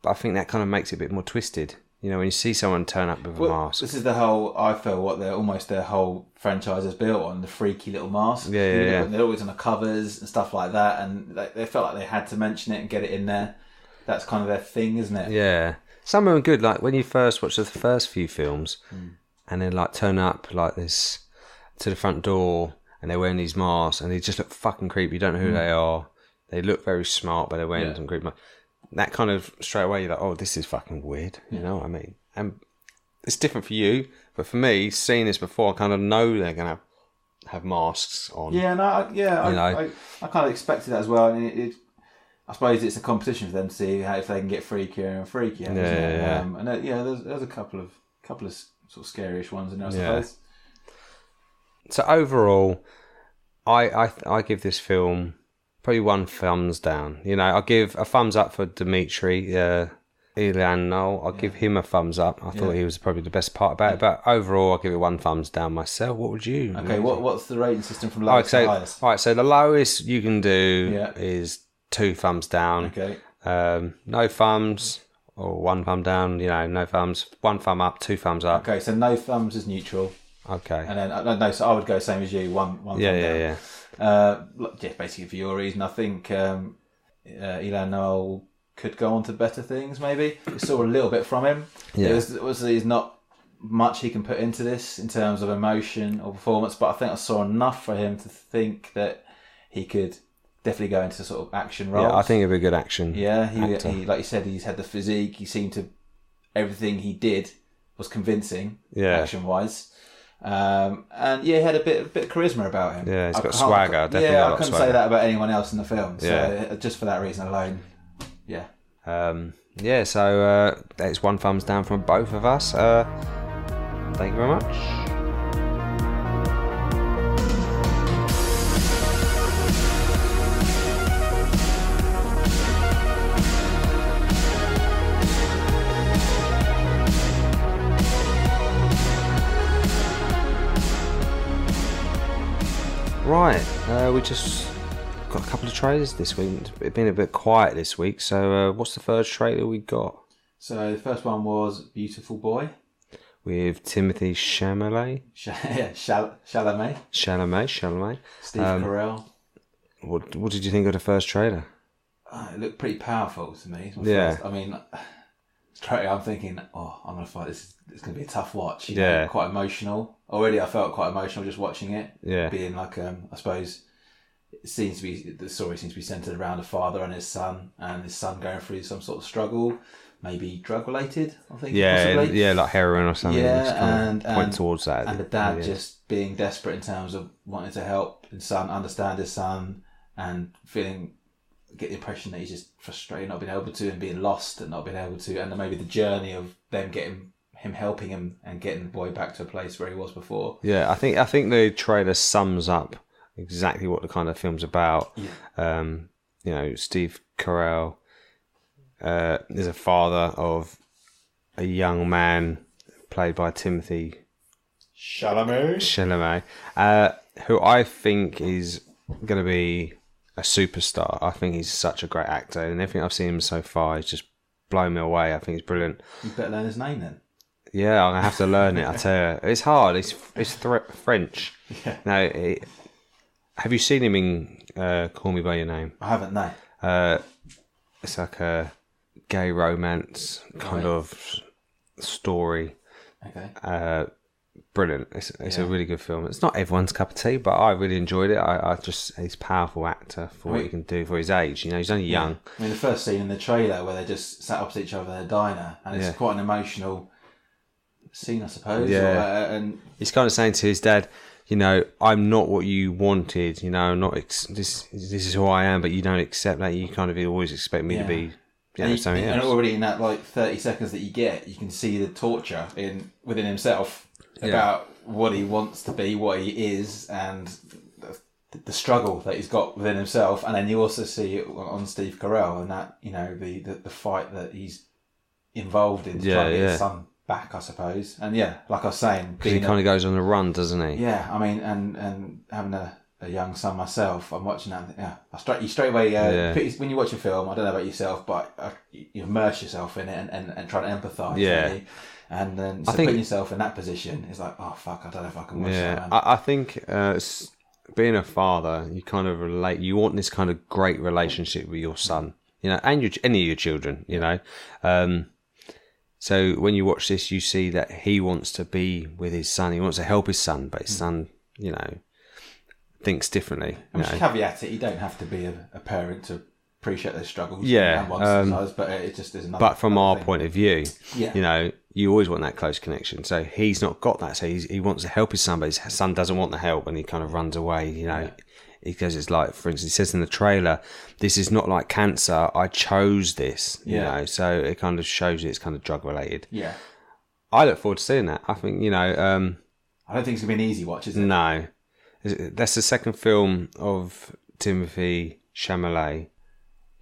I think that kind of makes it a bit more twisted. You know, when you see someone turn up with a mask. This is the whole, I feel, what their whole franchise is built on, the freaky little mask. Yeah. They're always on the covers and stuff like that, and they felt like they had to mention it and get it in there. That's kind of their thing, isn't it? Yeah. Some of them good, like when you first watch the first few films, and then like turn up like this to the front door, and they're wearing these masks, and they just look fucking creepy. You don't know who they are. They look very smart, but they're wearing some creepy masks. That kind of straight away you're like, oh, this is fucking weird. You know what I mean? And it's different for you, but for me, seeing this before, I kind of know they're going to have masks on. Yeah, I kind of expected that as well. And I suppose it's a competition for them to see if they can get freakier and freakier. And there's a couple of couple of sort of scary-ish ones in there, I suppose. So overall, I give this film probably 1 thumbs down. You know, I'll give a thumbs up for Dimitri Ilan Noel. I'll give him a thumbs up. I thought he was probably the best part about it. But overall, I'll give it 1 thumbs down myself. What would you? Okay, what's the rating system from lowest to highest? Right, so the lowest you can do is 2 thumbs down. Okay. No thumbs or 1 thumb down. You know, no thumbs. 1 thumb up, 2 thumbs up. Okay, so no thumbs is neutral. Okay. And then no, so I would go same as you. One thumb down. Basically for your reason, I think Ilan Noel could go on to better things. Maybe we saw a little bit from him. Yeah, there's not much he can put into this in terms of emotion or performance, but I think I saw enough for him to think that he could definitely go into sort of action roles. Yeah, I think it'd be a good action. Yeah, he like you said, he's had the physique. He seemed to everything he did was convincing. Yeah, action wise. And he had a bit of charisma about him. Yeah, he's got swagger. Definitely I couldn't say that about anyone else in the film. So just for that reason alone, yeah. So it's 1 thumbs down from both of us. Thank you very much. Right, we just got a couple of trailers this week. It's been a bit quiet this week, so what's the first trailer we got? So the first one was Beautiful Boy. With Timothy Chalamet. Chalamet. Steve Carell. What did you think of the first trailer? It looked pretty powerful to me. I mean, straight I'm thinking, I'm going to fight this. It's going to be a tough watch. You know, quite emotional. Already I felt quite emotional just watching it. Yeah. Being like, I suppose, the story seems to be centred around a father and his son going through some sort of struggle, maybe drug related, I think. Possibly. Yeah, like heroin or something. Yeah, and point towards that. And the dad just being desperate in terms of wanting to help his son, understand his son, and get the impression that he's just frustrated, not being able to, and being lost and not being able to, and then maybe the journey of them helping him and getting the boy back to a place where he was before. Yeah, I think the trailer sums up exactly what the kind of film's about. Yeah. Steve Carell is a father of a young man played by Timothy Chalamet, who I think is going to be a superstar. I think he's such a great actor, and everything I've seen him so far is just blown me away. I think he's brilliant. You better learn his name then. Yeah, I'm gonna have to learn it. I tell you, it's hard. It's French. Yeah. Now, have you seen him in Call Me by Your Name? I haven't. No. It's like a gay romance kind of story. Okay. Brilliant. It's a really good film. It's not everyone's cup of tea, but I really enjoyed it. He's a powerful actor for what he can do for his age. You know, he's only young. I mean, the first scene in the trailer where they just sat opposite each other in a diner, and it's quite an emotional scene, I suppose. Yeah. And he's kind of saying to his dad, you know, I'm not what you wanted. You know, this is who I am, but you don't accept that. You kind of always expect me to be. Something else. And already in that 30 seconds that you get, you can see the torture within himself about what he wants to be, what he is, and the struggle that he's got within himself. And then you also see it on Steve Carell and that, you know, the fight that he's involved in to try to get his son back, I suppose. And like I was saying, because he kind of goes on the run, doesn't he? Yeah, I mean, and having a young son myself, I'm watching that. You straight away. When you watch a film, I don't know about yourself, but you immerse yourself in it and try to empathise. Yeah. Really. And then putting yourself in that position is like, oh fuck, I don't know if I can watch that. I think being a father, you kind of relate. You want this kind of great relationship with your son, you know, and any of your children, you know. So when you watch this, you see that he wants to be with his son. He wants to help his son, but his son, you know, thinks differently. I mean, caveat it, you don't have to be a parent to appreciate those struggles. Yeah, but it just is. But from our point of view, you know, you always want that close connection. So he's not got that. So he wants to help his son, but his son doesn't want the help, and he kind of runs away. You know, because it's like, for instance, he says in the trailer, "This is not like cancer. I chose this." You know, so it kind of shows you it's kind of drug related. Yeah. I look forward to seeing that. I think, I don't think it's going to be an easy watch, is it? No. That's the second film of Timothée Chalamet.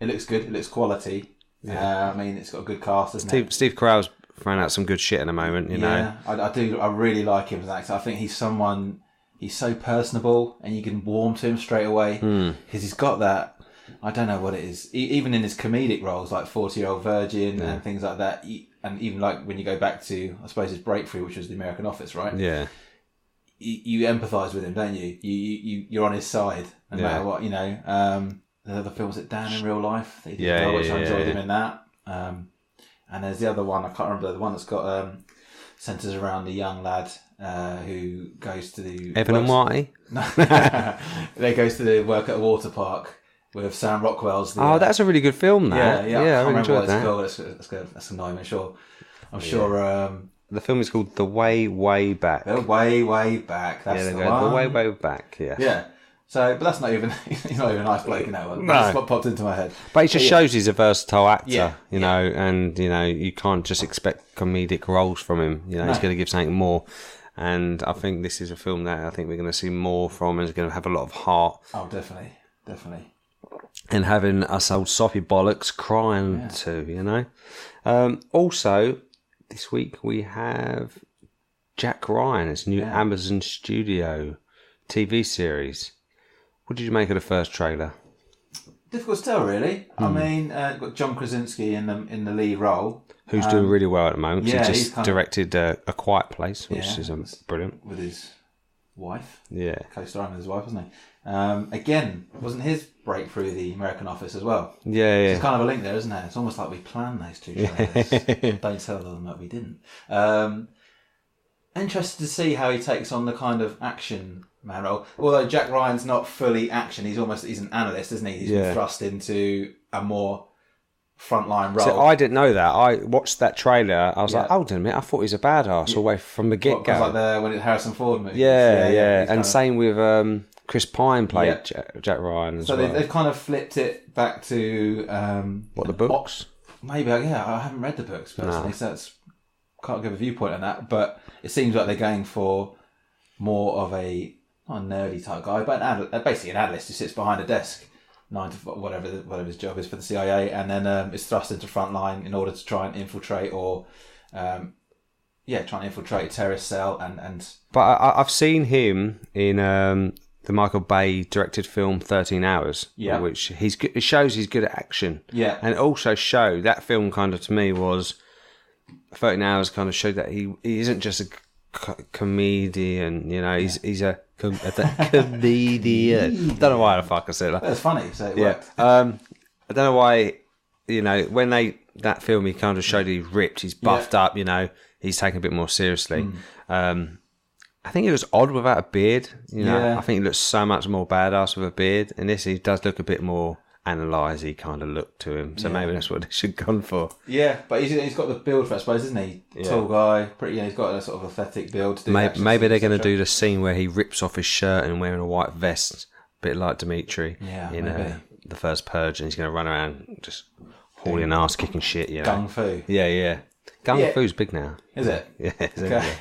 It looks good. It looks quality. Yeah. It's got a good cast, isn't it? Steve Carell's thrown out some good shit at the moment, you know. I do. I really like him as an actor. I think he's so personable and you can warm to him straight away because he's got that, I don't know what it is, even in his comedic roles like 40-Year-Old Virgin and things like that, and even like when you go back to, I suppose, his breakthrough, which was The American Office, right? Yeah. You empathise with him, don't you? You're on his side no matter what, you know. The other film, was it Dan in Real Life? Which I enjoyed him in that. And there's the other one, I can't remember, the one that's got centres around the young lad who goes to Evan and Whitey? They goes to work at a water park with Sam Rockwell's. That's a really good film, that. Yeah, I really enjoyed that. That's not even sure. I'm sure. The film is called The Way, Way Back. The Way, Way Back. That's the one. The Way, Way Back, yeah. Yeah. So, but that's not even, he's not even a nice bloke in that one. That's what popped into my head. But it just shows he's a versatile actor, you know, and, you know, you can't just expect comedic roles from him. You know, he's going to give something more. And I think this is a film that I think we're going to see more from, and is going to have a lot of heart. Oh, definitely. And having us old soppy bollocks crying too, you know. Also, this week we have Jack Ryan's new Amazon Studio TV series. What did you make of the first trailer? Difficult to tell, really. Got John Krasinski in the lead role. Who's doing really well at the moment. He just directed A Quiet Place, which is brilliant. With his wife. Yeah. Co-starring with his wife, wasn't he? Again, wasn't his breakthrough The American Office as well? Yeah. There's kind of a link there, isn't there? It's almost like we planned those two trailers. Don't tell them that we didn't. Interested to see how he takes on the kind of action man role. Although Jack Ryan's not fully action, he's an analyst, isn't he? He's been thrust into a more frontline role. So I didn't know that. I watched that trailer. I was like, hold on a minute. I thought he was a badass away from the get-go. Like when it's Harrison Ford movie. Yeah. And same with Chris Pine played Jack Ryan as well. So they've kind of flipped it back to... the books? Maybe, I haven't read the books personally, so can't give a viewpoint on that. But it seems like they're going for more of a, not a nerdy type guy, but basically an analyst who sits behind a desk, 9 to 5, whatever his job is for the CIA, and then is thrust into frontline in order to try and infiltrate a terrorist cell and. But I've seen him in the Michael Bay directed film 13 Hours, which it shows he's good at action. Yeah, and it also showed that film kind of to me was 13 Hours kind of showed that he isn't just a comedian, you know, he's a comedian. Don't know why the fuck I said that. That's funny, so it worked. I don't know why, you know, when that film he kind of showed he's ripped, he's buffed up, you know, he's taken a bit more seriously. I think it was odd without a beard, you know. I think he looks so much more badass with a beard. And this, he does look a bit more analyse-y kind of look to him. So maybe that's what they should have gone for. Yeah, but he's got the build for it, I suppose, isn't he? Tall guy, pretty. He's got a sort of athletic build. To do maybe they're going to do the scene where he rips off his shirt and wearing a white vest, a bit like Dimitri in the First Purge, and he's going to run around just hauling ass, kicking shit. You know? Gung Fu. Yeah. Gung Fu's big now. Is it? Yeah. Okay.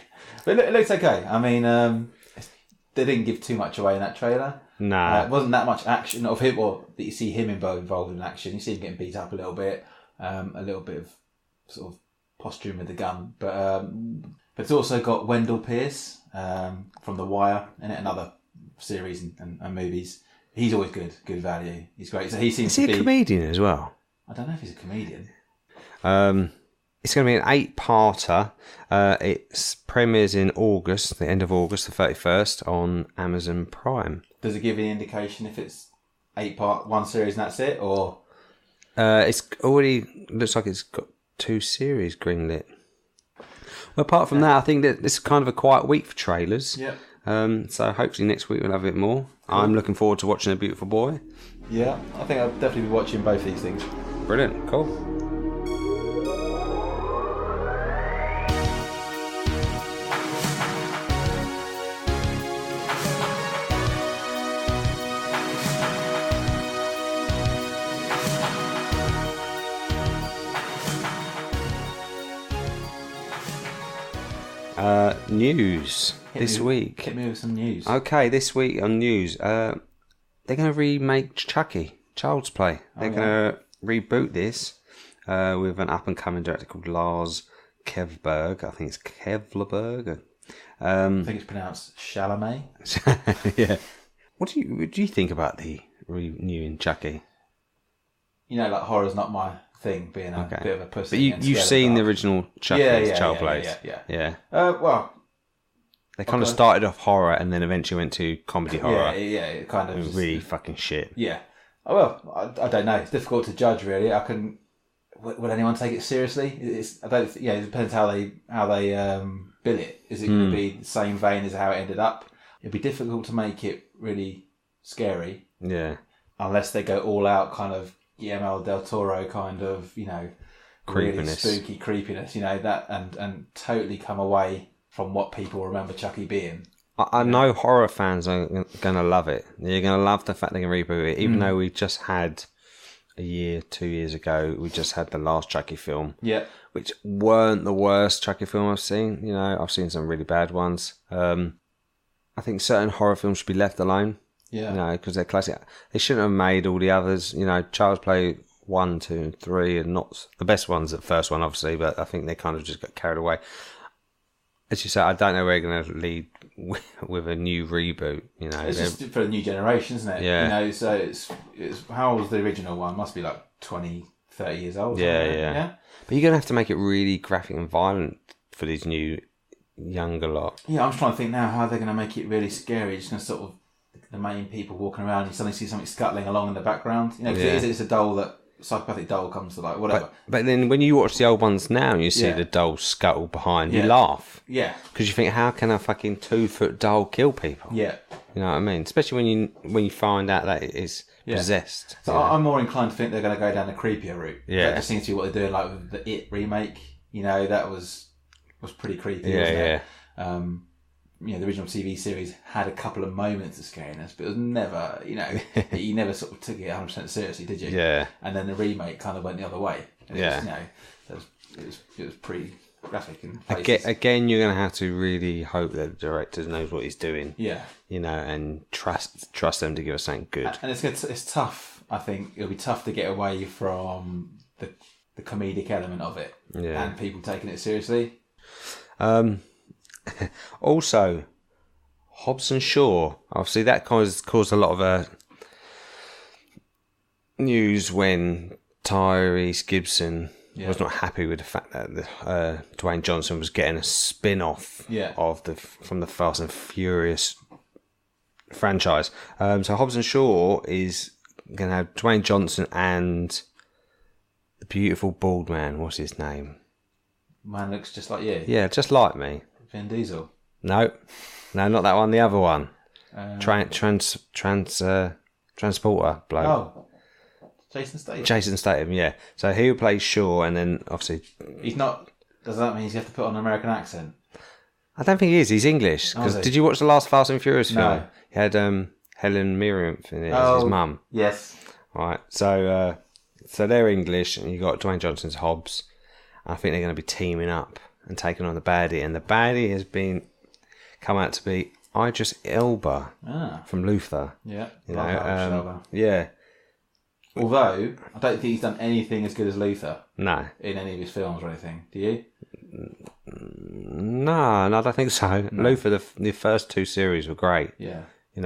But it looks okay. I mean, they didn't give too much away in that trailer. Nah. It wasn't that much action of him, or that you see him involved in action. You see him getting beat up a little bit of sort of posturing with the gun. But it's also got Wendell Pierce from The Wire in it, another series and movies. He's always good value. He's great. So he seems to be... Is he a comedian as well? I don't know if he's a comedian. It's going to be an 8-parter. It premieres in August, the end of August, the 31st, on Amazon Prime. Does it give any indication if it's 8-part, one series and that's it, or...? It's already... looks like it's got 2 series greenlit. Well, apart from that, I think that this is kind of a quiet week for trailers. Yeah. So hopefully next week we'll have a bit more. Cool. I'm looking forward to watching A Beautiful Boy. Yeah, I think I'll definitely be watching both these things. Brilliant, cool. News this week. Hit me with some news. Okay, this week on news, they're going to remake Chucky, Child's Play. They're going to reboot this with an up-and-coming director called Lars Kevberg. I think it's Kevlerberg. I think it's pronounced Chalamet. Yeah. What do you think about the renewing Chucky? You know, like horror's not my thing, being a bit of a pussy. But you've seen the original Chucky Child Plays. Yeah. Well, they kind of started off horror and then eventually went to comedy horror. Yeah, it kind of just, really fucking shit. Yeah. Oh, well, I don't know. It's difficult to judge, really. Would anyone take it seriously? It depends how they bill it. Is it going to be the same vein as how it ended up? It'd be difficult to make it really scary. Yeah. Unless they go all out, kind of Guillermo del Toro kind of, creepiness. Really spooky creepiness, that and totally come away from what people remember Chucky being. I know horror fans are going to love it. You're going to love the fact they can reboot it, even though we just had 2 years ago, we just had the last Chucky film. Yeah. Which weren't the worst Chucky film I've seen. I've seen some really bad ones. I think certain horror films should be left alone. Yeah. Because they're classic. They shouldn't have made all the others. Child's Play 1, 2, and 3 are not the best ones. The first one, obviously, but I think they kind of just got carried away. As you say, I don't know where they're going to lead with a new reboot. It's just for the new generation, isn't it? Yeah. So it's how old was the original one? Must be like 20, 30 years old. Yeah. But you're going to have to make it really graphic and violent for these new younger lot. Yeah, I'm just trying to think now how they're going to make it really scary. Just going to sort of the main people walking around, you suddenly see something scuttling along in the background. It's a doll psychopathic doll comes to whatever. But then when you watch the old ones now and you see the doll scuttle behind, you laugh. Yeah. Because you think, how can a fucking 2-foot doll kill people? Yeah. You know what I mean? Especially when you find out that it is possessed. So I'm more inclined to think they're going to go down the creepier route. Yeah. That just seems to be what they're doing, like with the It remake. That was pretty creepy, wasn't it? The original TV series had a couple of moments of scariness, but it was never, you never sort of took it 100% seriously, did you? Yeah. And then the remake kind of went the other way. And it was pretty graphic. And again, you're going to have to really hope that the director knows what he's doing. Yeah. And trust them to give us something good. And it's tough. I think it'll be tough to get away from the comedic element of it and people taking it seriously. Also, Hobbs and Shaw. Obviously, that caused a lot of news when Tyrese Gibson was not happy with the fact that Dwayne Johnson was getting a spin-off from the Fast and Furious franchise. So Hobbs and Shaw is going to have Dwayne Johnson and the beautiful bald man. What's his name? Man looks just like you. Yeah, just like me. Vin Diesel. No, not that one. The other one. Transporter bloke. Oh, Jason Statham. Jason Statham, yeah. So he will play Shaw, and then obviously he's not. Does that mean you have to put on an American accent? I don't think he is. He's English. Because did you watch the last Fast and Furious film? No. He had Helen Mirren in it as his mum. Yes. All right. So they're English, and you got Dwayne Johnson's Hobbs. I think they're going to be teaming up and taking on the baddie, and the baddie has come out to be Idris Elba from Luther. Yeah, yeah. Although I don't think he's done anything as good as Luther. No, in any of his films or anything. Do you? No, I don't think so. No. Luther, the first 2 series were great. Yeah. They're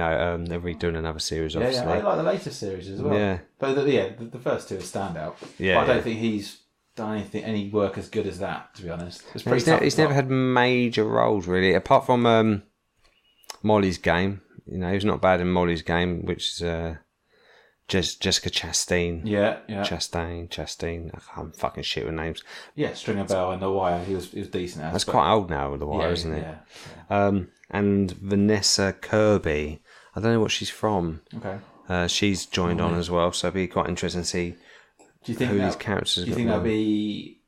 redoing another series. Obviously. Yeah, I like the latest series as well. Yeah, but the first 2 are standout. Yeah, but I don't think he's done any work as good as that, to be honest. He's never had major roles really, apart from Molly's Game. He's not bad in Molly's Game, which is Jessica Chastain. Yeah. Chastain. I'm fucking shit with names. Yeah, Stringer Bell and The Wire. He was decent at. That's quite old now with The Wire, isn't it? Yeah. And Vanessa Kirby. I don't know what she's from. Okay. She's joined on as well, so it'd be quite interesting to see. Do you think who these characters? Do you think that'll be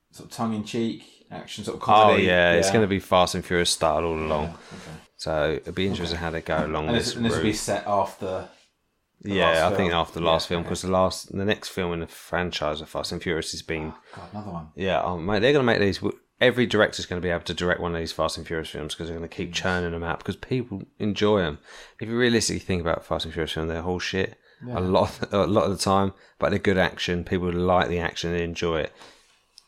sort of tongue in cheek action, sort of comedy? Oh yeah, it's going to be Fast and Furious style all along. Okay. So it'll be interesting how they go along this route. And this will be set after. I think after the last film, because the next film in the franchise of Fast and Furious has been. God, another one. Yeah, mate, they're going to make these every director's going to be able to direct one of these Fast and Furious films because they're going to keep churning them out because people enjoy them. If you realistically think about Fast and Furious films, they're whole shit a lot of the time, but they're good action. People like the action and enjoy it.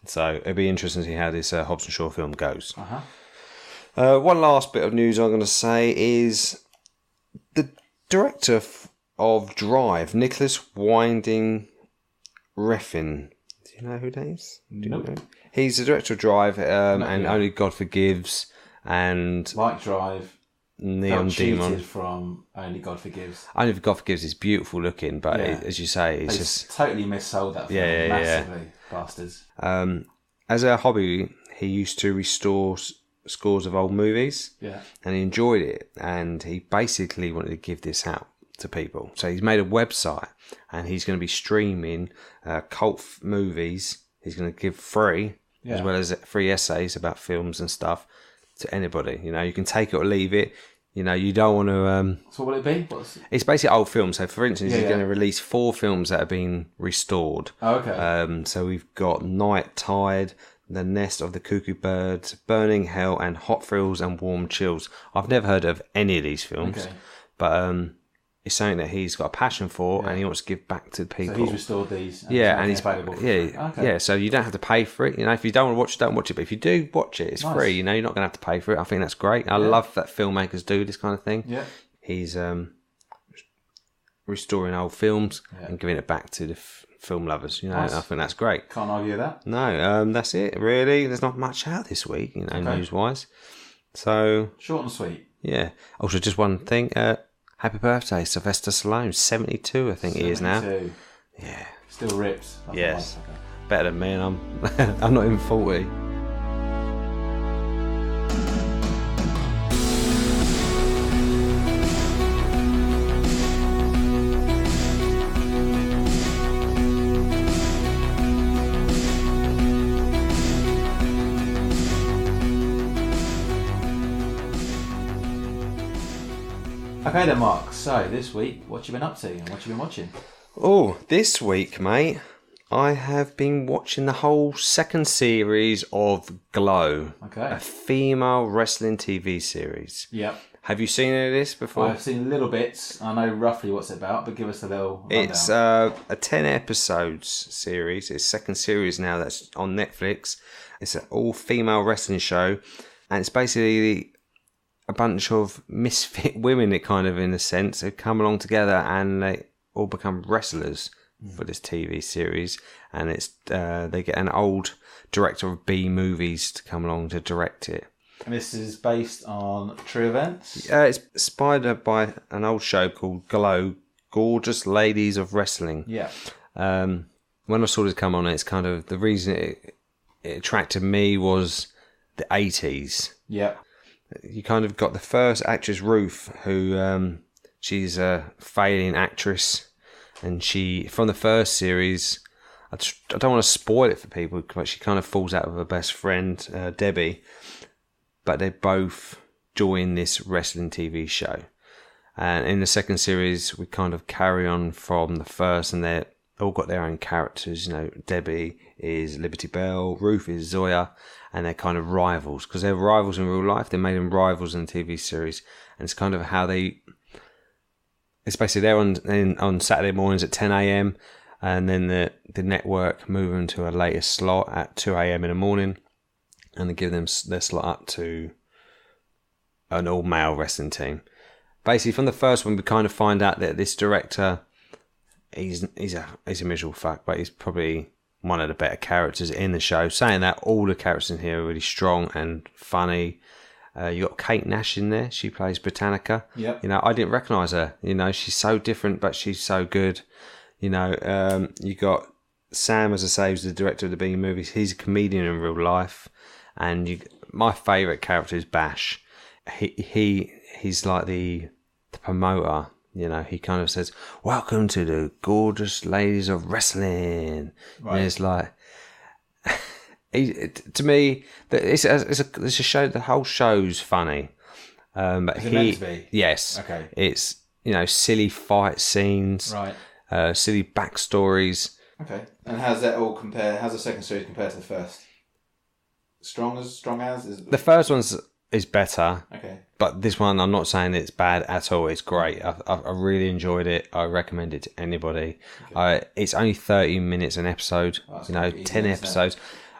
So it'll be interesting to see how this Hobbs and Shaw film goes. One last bit of news I'm going to say is the director of Drive, Nicholas Winding Refn. Do you know who that is? Nope. He's the director of Drive and Only God Forgives and... Like Drive. Neon Demon. From Only God Forgives. Only God Forgives is beautiful looking, but as you say, it's just... totally missold that film. Massively. Bastards. As a hobby, he used to restore scores of old movies. Yeah. And he enjoyed it. And he basically wanted to give this out to people. So he's made a website and he's going to be streaming cult movies. He's going to give free, as well as free essays about films and stuff to anybody. You know, you can take it or leave it. You know, you don't want to... So what will it be? It's basically old films. So, for instance, he's going to release 4 films that have been restored. Oh, okay. So we've got Night Tide, The Nest of the Cuckoo Birds, Burning Hell, and Hot Thrills and Warm Chills. I've never heard of any of these films, but it's something that he's got a passion for and he wants to give back to people. So he's restored these. And he's available. So you don't have to pay for it. You know, if you don't want to watch it, don't watch it. But if you do watch it, it's free. You know, you're not going to have to pay for it. I think that's great. I love that filmmakers do this kind of thing. Yeah. He's restoring old films and giving it back to the film lovers. You know, I think that's great. Can't argue that. No, that's it. Really, there's not much out this week. You know, news wise. So short and sweet. Yeah. Also, just one thing. Happy birthday, Sylvester Stallone. 72, I think he is now. Yeah. Still rips. Yes. Better than me, and I'm not even 40. Okay then, Mark. So this week, what you been up to and what you been watching? Oh, this week, mate, I have been watching the whole second series of Glow. Okay. A female wrestling TV series. Yep. Have you seen any of this before? I've seen little bits. I know roughly what's it about, but give us a little rundown. It's a 10 episodes series. It's second series now that's on Netflix. It's an all-female wrestling show, and it's basically a bunch of misfit women, it kind of in a sense, who come along together and they all become wrestlers for this TV series. And it's they get an old director of B movies to come along to direct it. And this is based on true events? It's inspired by an old show called Glow, Gorgeous Ladies of Wrestling. Yeah. When I saw this come on, it's kind of the reason it attracted me was the 80s. Yeah. You kind of got the first actress, Ruth, who she's a failing actress, and she, from the first series, I don't want to spoil it for people, but she kind of falls out with her best friend, Debbie, but they both join this wrestling TV show. And in the second series, we kind of carry on from the first, and they all got their own characters. You know, Debbie is Liberty Bell, Ruth is Zoya, and they're kind of rivals because they're rivals in real life. They made them rivals in the TV series, and it's kind of how they. It's basically they're on Saturday mornings at 10 a.m. and then the network move them to a later slot at 2 a.m. in the morning, and they give them their slot up to an all male wrestling team. Basically, from the first one, we kind of find out that this director, he's a miserable fuck, but he's probably one of the better characters in the show. Saying that, all the characters in here are really strong and funny. You got Kate Nash in there. She plays Britannica. Yep. You know, I didn't recognise her. You know, she's so different, but she's so good. You know, you got Sam, as I say, who's the director of the B movies. He's a comedian in real life, and my favourite character is Bash. He's like the promoter. You know, he kind of says, "Welcome to the gorgeous ladies of wrestling." Right. And it's like, to me, it's a show. The whole show's funny. But is it meant to be? Yes. Okay. It's, you know, silly fight scenes. Right. Silly backstories. Okay. And how's that all compare? How's the second series compared to the first? strong as? The first one's is better. Okay. But this one, I'm not saying it's bad at all. It's great. I really enjoyed it. I recommend it to anybody. Okay. It's only 30 minutes an episode. 10 episodes.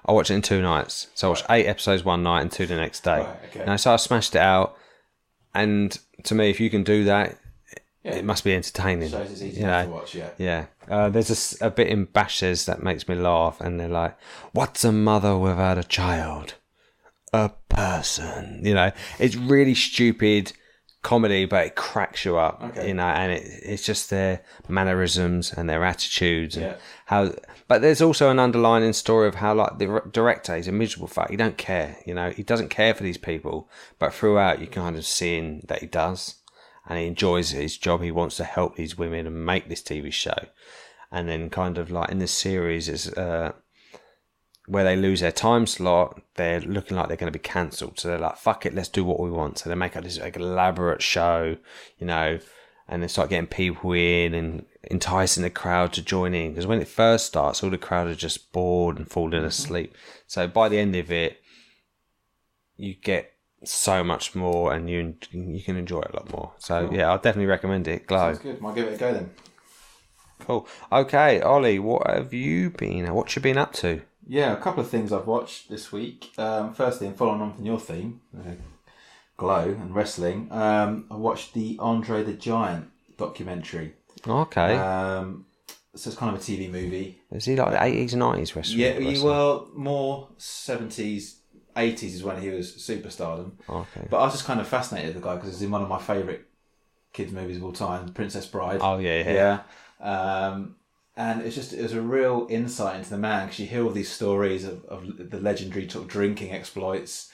I watched it in 2 nights. So I watched 8 episodes one night and 2 the next day. Right, okay. So I smashed it out. And to me, if you can do that, it must be entertaining. Shows it's easy to watch, Yeah. There's a bit in Bash Says that makes me laugh. And they're like, what's a mother without a child? A person. It's really stupid comedy, but it cracks you up. Okay. And it's just their mannerisms and their attitudes and how. But there's also an underlying story of how, like, the director is a miserable fuck. He don't care. He doesn't care for these people, but throughout you kind of seeing that he does, and he enjoys his job. He wants to help these women and make this TV show, and then kind of like in this series is. Where they lose their time slot, they're looking like they're going to be cancelled. So they're like, fuck it, let's do what we want. So they make up this elaborate show, and they start getting people in and enticing the crowd to join in. Because when it first starts, all the crowd are just bored and falling asleep. So by the end of it, you get so much more and you can enjoy it a lot more. So cool. Yeah, I'll definitely recommend it. Glow. Sounds good. I'll give it a go then. Cool. Okay, Ollie, what have you been up to? Yeah, a couple of things I've watched this week. Firstly, and following on from your theme, Glow and wrestling, I watched the Andre the Giant documentary. Okay. So it's kind of a TV movie. Is he like the 80s and 90s wrestling? Yeah, well, more 70s, 80s is when he was superstardom. Okay. But I was just kind of fascinated with the guy because he's in one of my favourite kids' movies of all time, Princess Bride. Oh, yeah. And it was a real insight into the man because you hear all these stories of the legendary sort of drinking exploits,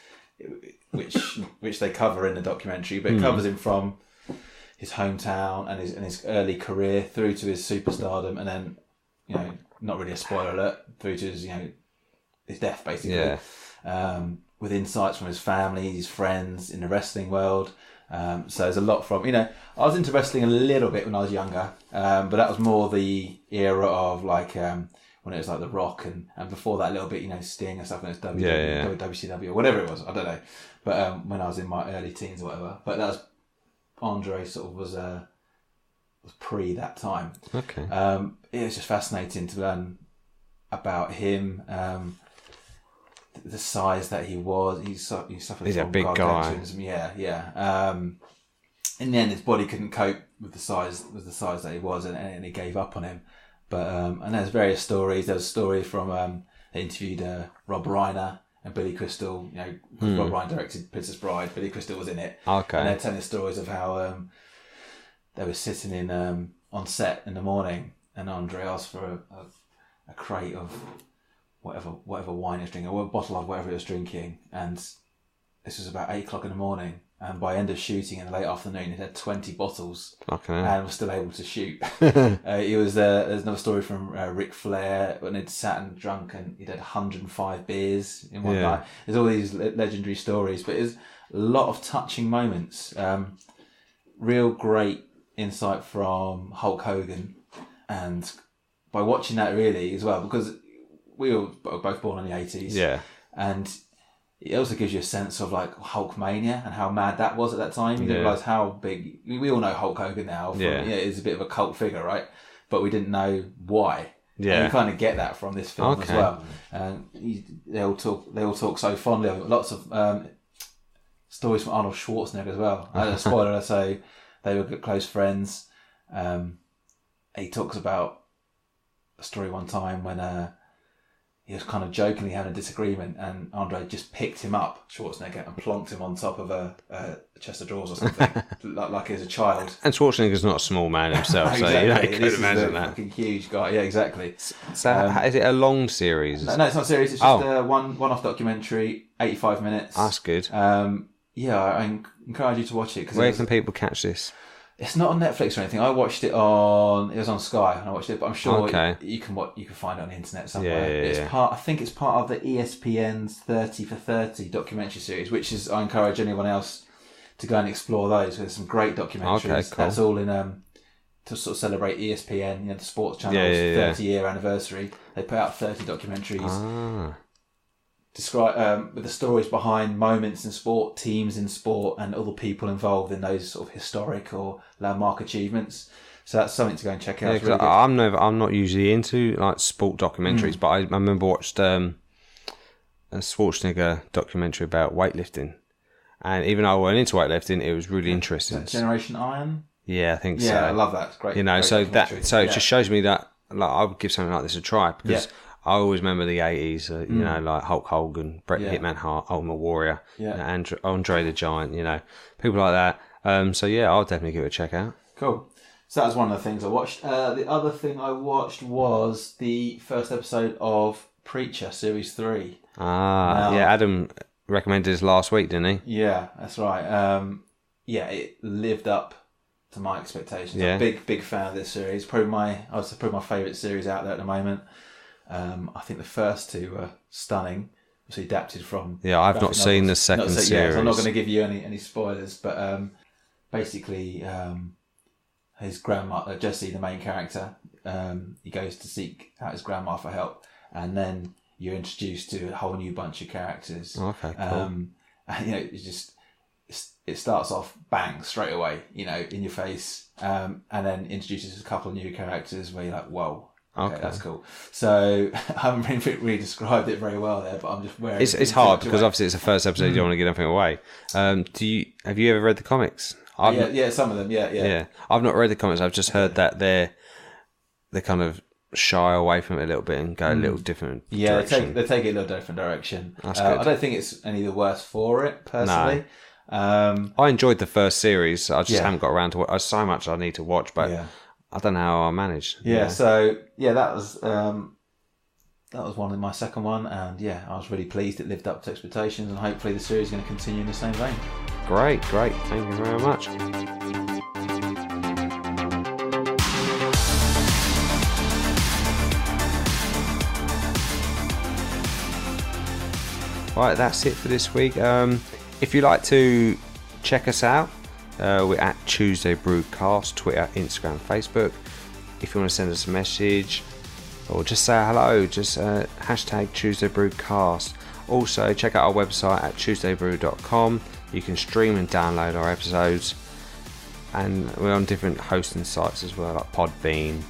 which they cover in the documentary, but it covers him from his hometown and his early career through to his superstardom, and then not really a spoiler alert, through to his death basically. Yeah. With insights from his family, his friends in the wrestling world. So there's a lot from, I was into wrestling a little bit when I was younger, but that was more the era of like, when it was like The Rock and before that a little bit, Sting and stuff when it was WCW or whatever it was, I don't know. But when I was in my early teens or whatever, but that was, Andre sort of was pre that time. Okay. It was just fascinating to learn about him, the size that he was. He suffered He's from a big guy. Yeah. In the end, his body couldn't cope with the size that he was, and he gave up on him. But and there's various stories. There's a story from they interviewed Rob Reiner and Billy Crystal. Rob Reiner directed Princess Bride. Billy Crystal was in it. Okay. And they're telling stories of how they were sitting in on set in the morning, and Andre asked for a crate of whatever wine he was drinking, or a bottle of whatever he was drinking, and this was about 8 o'clock in the morning, and by end of shooting in the late afternoon he had 20 bottles and was still able to shoot. There's another story from Ric Flair when he'd sat and drunk and he'd had 105 beers in one night. There's all these legendary stories, but it's a lot of touching moments. Real great insight from Hulk Hogan, and by watching that really as well, because we were both born in the 80s, and it also gives you a sense of like Hulkmania and how mad that was at that time. You didn't realise how big. We all know Hulk Hogan now. It's a bit of a cult figure, right? But we didn't know why. Yeah, and you kind of get that from this film as well. And they all talk so fondly of it. Lots of stories from Arnold Schwarzenegger as well. As a spoiler, so they were close friends. He talks about a story one time when he was kind of jokingly having a disagreement, and Andre just picked him up, Schwarzenegger, and plonked him on top of a chest of drawers or something, like he was a child. And Schwarzenegger's not a small man himself, exactly. So you could imagine that. Fucking huge guy, yeah, exactly. So is it a long series? No, it's not serious. It's just a one-off documentary, 85 minutes. That's good. I encourage you to watch it. Where can people catch this? It's not on Netflix or anything. I watched it on Sky, and I watched it, but I'm sure you can find it on the internet somewhere. I think it's part of the ESPN's 30 for 30 documentary series, which is, I encourage anyone else to go and explore those. There's some great documentaries. Okay, cool. That's all in to sort of celebrate ESPN, the sports channel's 30-year anniversary. They put out 30 documentaries describe with the stories behind moments in sport, teams in sport, and other people involved in those sort of historic or landmark achievements. So that's something to go and check out. Yeah, really I'm not usually into like sport documentaries, but I remember watched a Schwarzenegger documentary about weightlifting, and even though I weren't into weightlifting, it was really interesting. Generation Iron. Yeah, I think so. Yeah, I love that. It's great. You know, great it just shows me that like I would give something like this a try, because I always remember the 80s. You know, like Hulk Hogan, Bret Hitman Hart, Ultimate Warrior, Andre the Giant. You know, people like that. So yeah, I'll definitely give it a check out. Cool. So that was one of the things I watched. The other thing I watched was the first episode of Preacher Series 3. Adam recommended this last week, didn't he? Yeah, that's right. It lived up to my expectations. I'm a big fan of this series. Probably my favourite series out there at the moment. I think the first two were stunning. Obviously adapted from... Yeah, I've not seen the second series. So I'm not going to give you any spoilers, but basically... his grandma, Jesse, the main character, he goes to seek out his grandma for help, and then you're introduced to a whole new bunch of characters. Okay, cool. And it starts off bang straight away, in your face, and then introduces a couple of new characters where you're like, whoa. Okay, that's cool. So I haven't really described it very well there, but I'm just wearing. It's hard because obviously it's the first episode. You don't want to give anything away. Have you ever read the comics? Some of them. Yeah. I've not read the comics. I've just heard that they kind of shy away from it a little bit and go a little different direction. They take it a little different direction. That's good. I don't think it's any the worse for it personally. No. I enjoyed the first series. I just haven't got around to it. So much I need to watch, but I don't know how I managed. Yeah. So that was my second one, and I was really pleased it lived up to expectations, and hopefully the series is going to continue in the same vein. Great. Thank you very much. Right, that's it for this week. If you'd like to check us out, we're at Tuesday Brewcast, Twitter, Instagram, Facebook. If you want to send us a message or just say hello, just hashtag Tuesday Brewcast. Also, check out our website at tuesdaybrew.com. You can stream and download our episodes, and we're on different hosting sites as well, like Podbean,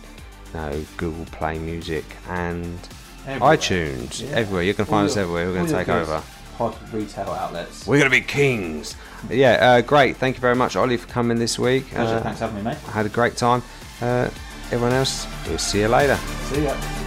Google Play Music, and everywhere. iTunes. Everywhere. You can find us everywhere. We're going to take over. Pod retail outlets. We're going to be kings. Great. Thank you very much, Olly, for coming this week. Pleasure. Thanks for having me, mate. I had a great time. Everyone else, we'll see you later. See ya.